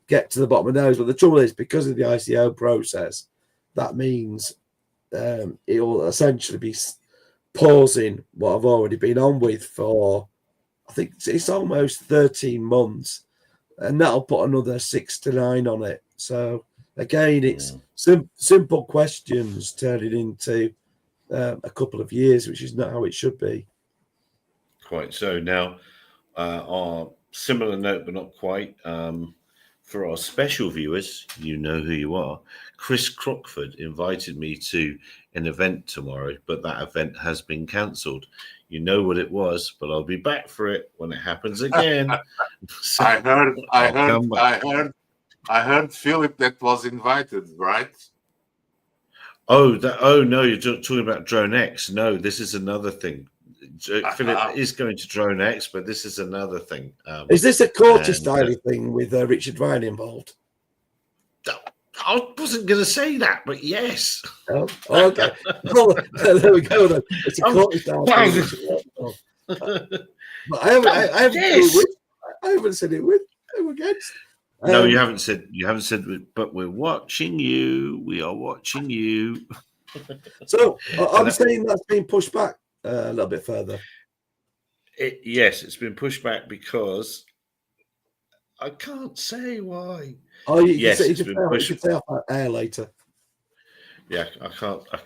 Speaker 3: get to the bottom of those. But the trouble is, because of the ICO process, that means it will essentially be pausing what I've already been on with for, I think it's almost 13 months, and that'll put another 6 to 9 on it. So again, it's simple questions turning into a couple of years, which is not how it should be.
Speaker 1: Quite so. Now, our similar note, but not quite. For our special viewers, you know who you are. Chris Crockford invited me to an event tomorrow, but that event has been cancelled. You know what it was, but I'll be back for it when it happens again.
Speaker 2: So I heard Philip that was invited, right?
Speaker 1: Oh no, you're talking about Drone X. No, this is another thing. Philip is going to Drone X, but this is another thing.
Speaker 3: Is this a Corti style thing with Richard Ryan involved?
Speaker 1: I wasn't going to say that, but yes.
Speaker 3: Oh, okay. Well, there we go then. It's a Corti style thing. But I haven't said it with. I'm against.
Speaker 1: No, you haven't said. But we're watching you. We are watching you.
Speaker 3: So I'm saying that's been pushed back a little bit further.
Speaker 1: Yes, it's been pushed back because I can't say why.
Speaker 3: Oh, you can say off air later.
Speaker 1: Yeah, I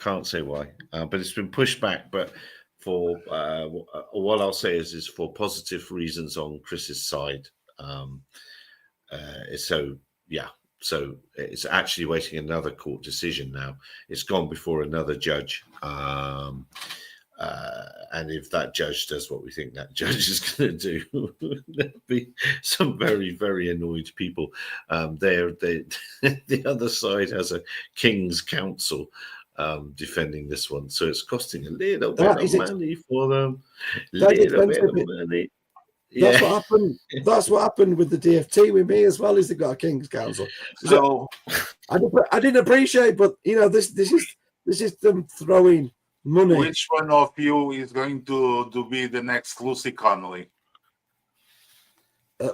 Speaker 1: can't say why, but it's been pushed back. But for what I'll say is for positive reasons on Chris's side. So it's actually waiting another court decision now. It's gone before another judge. And if that judge does what we think that judge is going to do, there'll be some very, very annoyed people. The other side has a King's Counsel defending this one, so it's costing a little bit of money for them. Little bit of money.
Speaker 3: That's what happened. That's what happened with the DFT with me as well. Is they got a King's Counsel.
Speaker 2: So
Speaker 3: I didn't appreciate, but this is them throwing money.
Speaker 2: Which one of you is going to be the next Lucy Connolly?
Speaker 3: We'd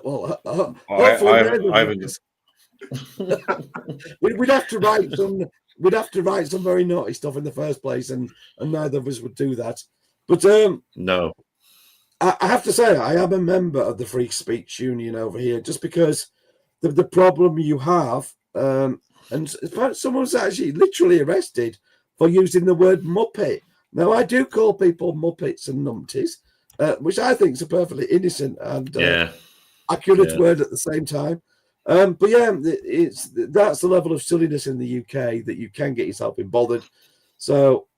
Speaker 3: have to write some. We'd have to write some very naughty stuff in the first place, and neither of us would do that. But
Speaker 1: no,
Speaker 3: I have to say I am a member of the Free Speech Union over here, just because the problem you have, and someone was actually literally arrested for using the word Muppet. Now, I do call people Muppets and numpties, which I think is a perfectly innocent and accurate word at the same time. But yeah, that's the level of silliness in the UK that you can get yourself in bothered. So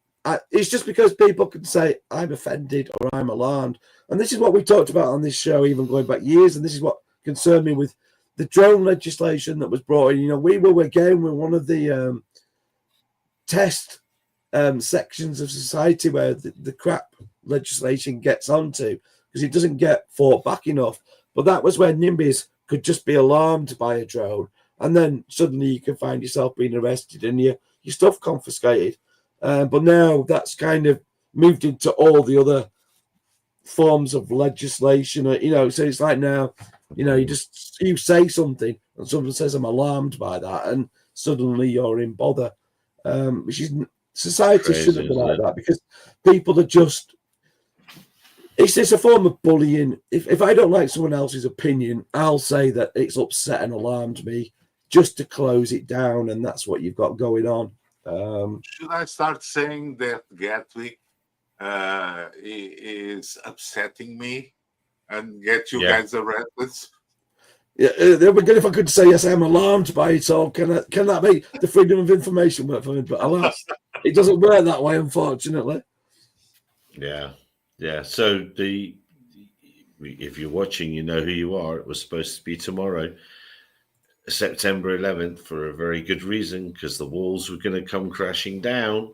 Speaker 3: it's just because people can say, I'm offended or I'm alarmed. And this is what we talked about on this show, even going back years. And this is what concerned me with the drone legislation that was brought in. We were one of the test sections of society where the crap legislation gets onto, because it doesn't get fought back enough. But that was where NIMBYs could just be alarmed by a drone, and then suddenly you can find yourself being arrested and your stuff confiscated. But now that's kind of moved into all the other forms of legislation. So it's like now, you say something and someone says I'm alarmed by that, and suddenly you're in bother. Which is society shouldn't be like that, because people are just. It's a form of bullying. If I don't like someone else's opinion, I'll say that it's upset and alarmed me just to close it down, and that's what you've got going on.
Speaker 2: Should I start saying that Gatwick is upsetting me and get you guys arrested?
Speaker 3: Yeah, it would be good if I could say yes, I'm alarmed by it all. Can that make the freedom of information work for me? But alas, it doesn't work that way, unfortunately.
Speaker 1: Yeah. So if you're watching, you know who you are. It was supposed to be tomorrow, September 11th, for a very good reason, because the walls were going to come crashing down,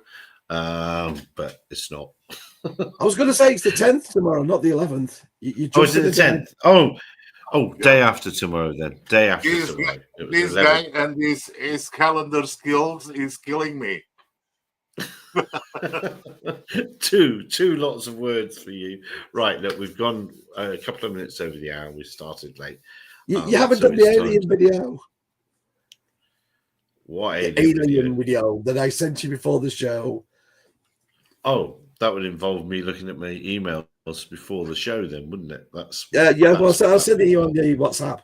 Speaker 1: but it's not.
Speaker 3: I was going to say it's the 10th tomorrow, not the 11th.
Speaker 1: Is it the 10th? Oh, day after tomorrow then. Day after tomorrow.
Speaker 2: This guy and his calendar skills is killing me.
Speaker 1: two lots of words for you. Right, look, we've gone a couple of minutes over the hour. We started late.
Speaker 3: You haven't done the alien video.
Speaker 1: What
Speaker 3: alien video that I sent you before the show?
Speaker 1: Oh, that would involve me looking at my emails before the show, then, wouldn't it?
Speaker 3: Well, I'll send it you on the WhatsApp.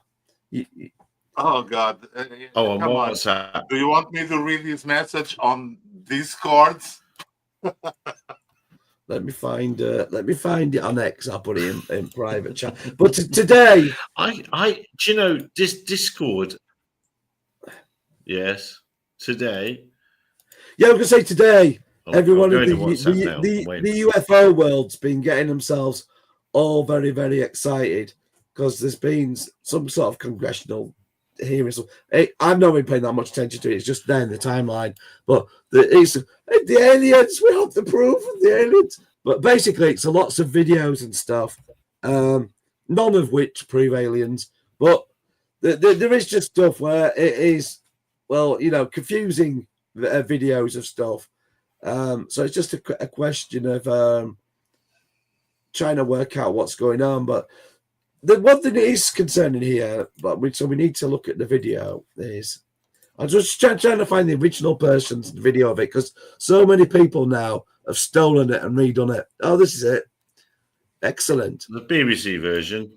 Speaker 2: Oh God!
Speaker 1: On WhatsApp.
Speaker 2: Do you want me to read this message on Discord?
Speaker 3: Let me find it on X. I'll put it in private chat. But today,
Speaker 1: do you know this Discord? Yes, today.
Speaker 3: Yeah, I was gonna say today. Everyone in the UFO world's been getting themselves all very, very excited because there's been some sort of congressional hearings. I've not been paying that much attention to it. It's just there in the timeline. But the aliens, we have the proof of the aliens. But basically, it's lots of videos and stuff, none of which prove aliens. But there is just stuff where it is, confusing videos of stuff. So it's just a question of trying to work out what's going on. But the one thing that is concerning here, so we need to look at the video, is I'm just trying to find the original person's video of it, because so many people now have stolen it and redone it. Oh, this is it. Excellent.
Speaker 1: The BBC version.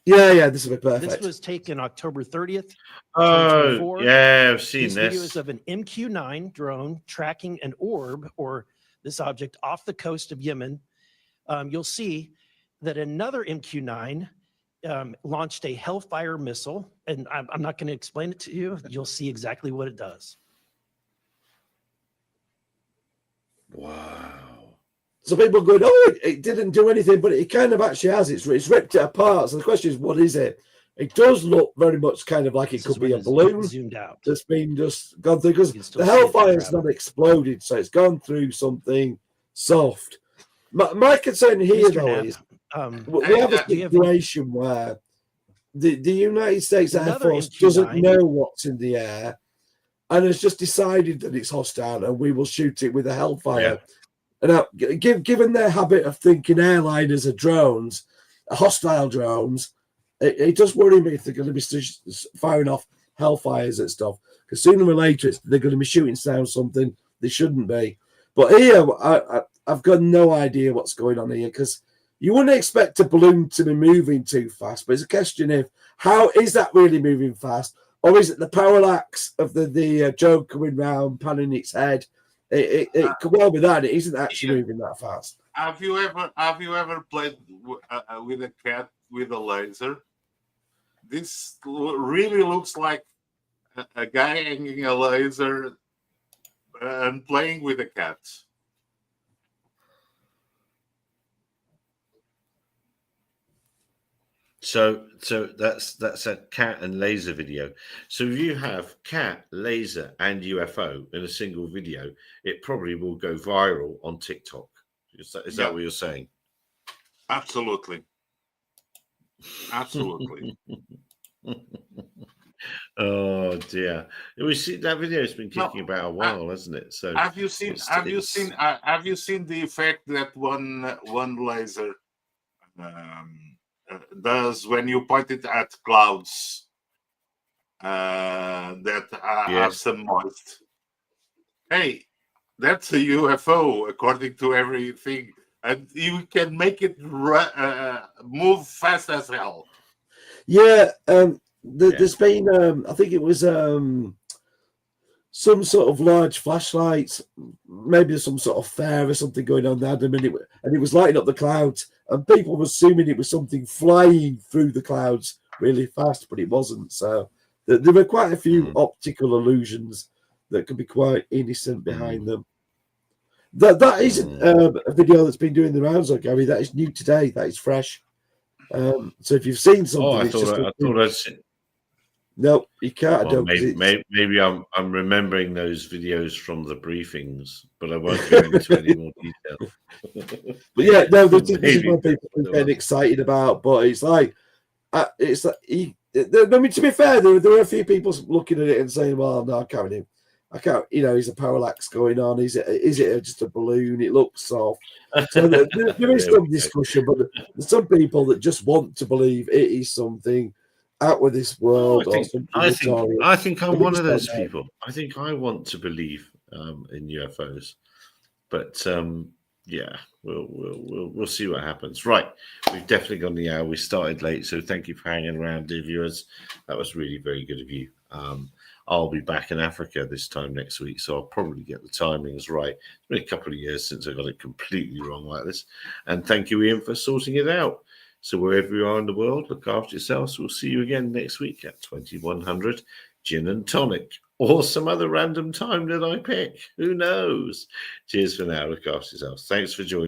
Speaker 3: Yeah, this will be perfect.
Speaker 4: This was taken October 30th.
Speaker 1: Oh, yeah, I've seen this.
Speaker 4: This video is of an MQ-9 drone tracking an orb, or this object, off the coast of Yemen. You'll see that another MQ-9 launched a Hellfire missile, and I'm not going to explain it to you. You'll see exactly what it does.
Speaker 1: Wow.
Speaker 3: So people going, oh, it didn't do anything, but it kind of actually has. It's ripped it apart. So the question is, what is it? It does look very much kind of like it could be a balloon
Speaker 4: zoomed out.
Speaker 3: that's been just gone through, because
Speaker 4: You can still
Speaker 3: the
Speaker 4: see it
Speaker 3: Hellfire's
Speaker 4: travel.
Speaker 3: not exploded, so it's gone through something soft. My concern here,
Speaker 4: Mr.
Speaker 3: though,
Speaker 4: Knapp,
Speaker 3: is
Speaker 4: um,
Speaker 3: we have a
Speaker 4: do you have
Speaker 3: situation where the United States Air
Speaker 4: Another
Speaker 3: Force doesn't
Speaker 4: MQ-9.
Speaker 3: know what's in the air and has just decided that it's hostile and we will shoot it with a Hellfire.
Speaker 1: Yeah.
Speaker 3: And now, given their habit of thinking airliners are drones, hostile drones, it does worry me if they're going to be firing off Hellfires and stuff. Because sooner or later, they're going to be shooting down something they shouldn't be. But here, I've got no idea what's going on here, because you wouldn't expect a balloon to be moving too fast. But it's a question of, how is that really moving fast? Or is it the parallax of the drone coming round, panning its head? It could well be that it isn't actually moving that fast.
Speaker 2: Have you ever played with a cat with a laser? This really looks like a guy hanging a laser and playing with a cat.
Speaker 1: So that's a cat and laser video. So if you have cat, laser, and UFO in a single video, it probably will go viral on TikTok. Is that what you're saying?
Speaker 2: Absolutely. Absolutely.
Speaker 1: Oh dear. We see that video has been kicking about a while, hasn't it? So
Speaker 2: have you seen the effect that one laser does when you point it at clouds that are some moist? Hey, that's a UFO according to everything, and you can make it move fast as hell.
Speaker 3: Yeah, there's been I think it was some sort of large flashlights, maybe some sort of fair or something going on there, and it was lighting up the clouds, and people were assuming it was something flying through the clouds really fast, but it wasn't. So there were quite a few optical illusions that could be quite innocent behind them. That isn't a video that's been doing the rounds, though, Gary. That is new today. That is fresh. So if you've seen something,
Speaker 1: I thought I'd seen.
Speaker 3: No, you can't.
Speaker 1: Well, maybe I'm remembering those videos from the briefings, but I won't go into any more detail.
Speaker 3: But yeah, no, this is what people are getting excited about. But it's like, I mean, to be fair, there are a few people looking at it and saying, "Well, no, I can't. Is a parallax going on? Is it just a balloon? It looks soft." So there is some discussion, but there's some people that just want to believe it is something out with this world.
Speaker 1: I think I'm one of those people. I think I want to believe in UFOs, but yeah, we'll see what happens. Right, we've definitely gone the hour. We started late, so thank you for hanging around, dear viewers. That was really very good of you. I'll be back in Africa this time next week, so I'll probably get the timings right. It's been a couple of years since I got it completely wrong like this. And thank you, Ian, for sorting it out. So wherever you are in the world, look after yourselves. We'll see you again next week at 2100 Gin and Tonic, or some other random time that I pick. Who knows? Cheers for now. Look after yourselves. Thanks for joining.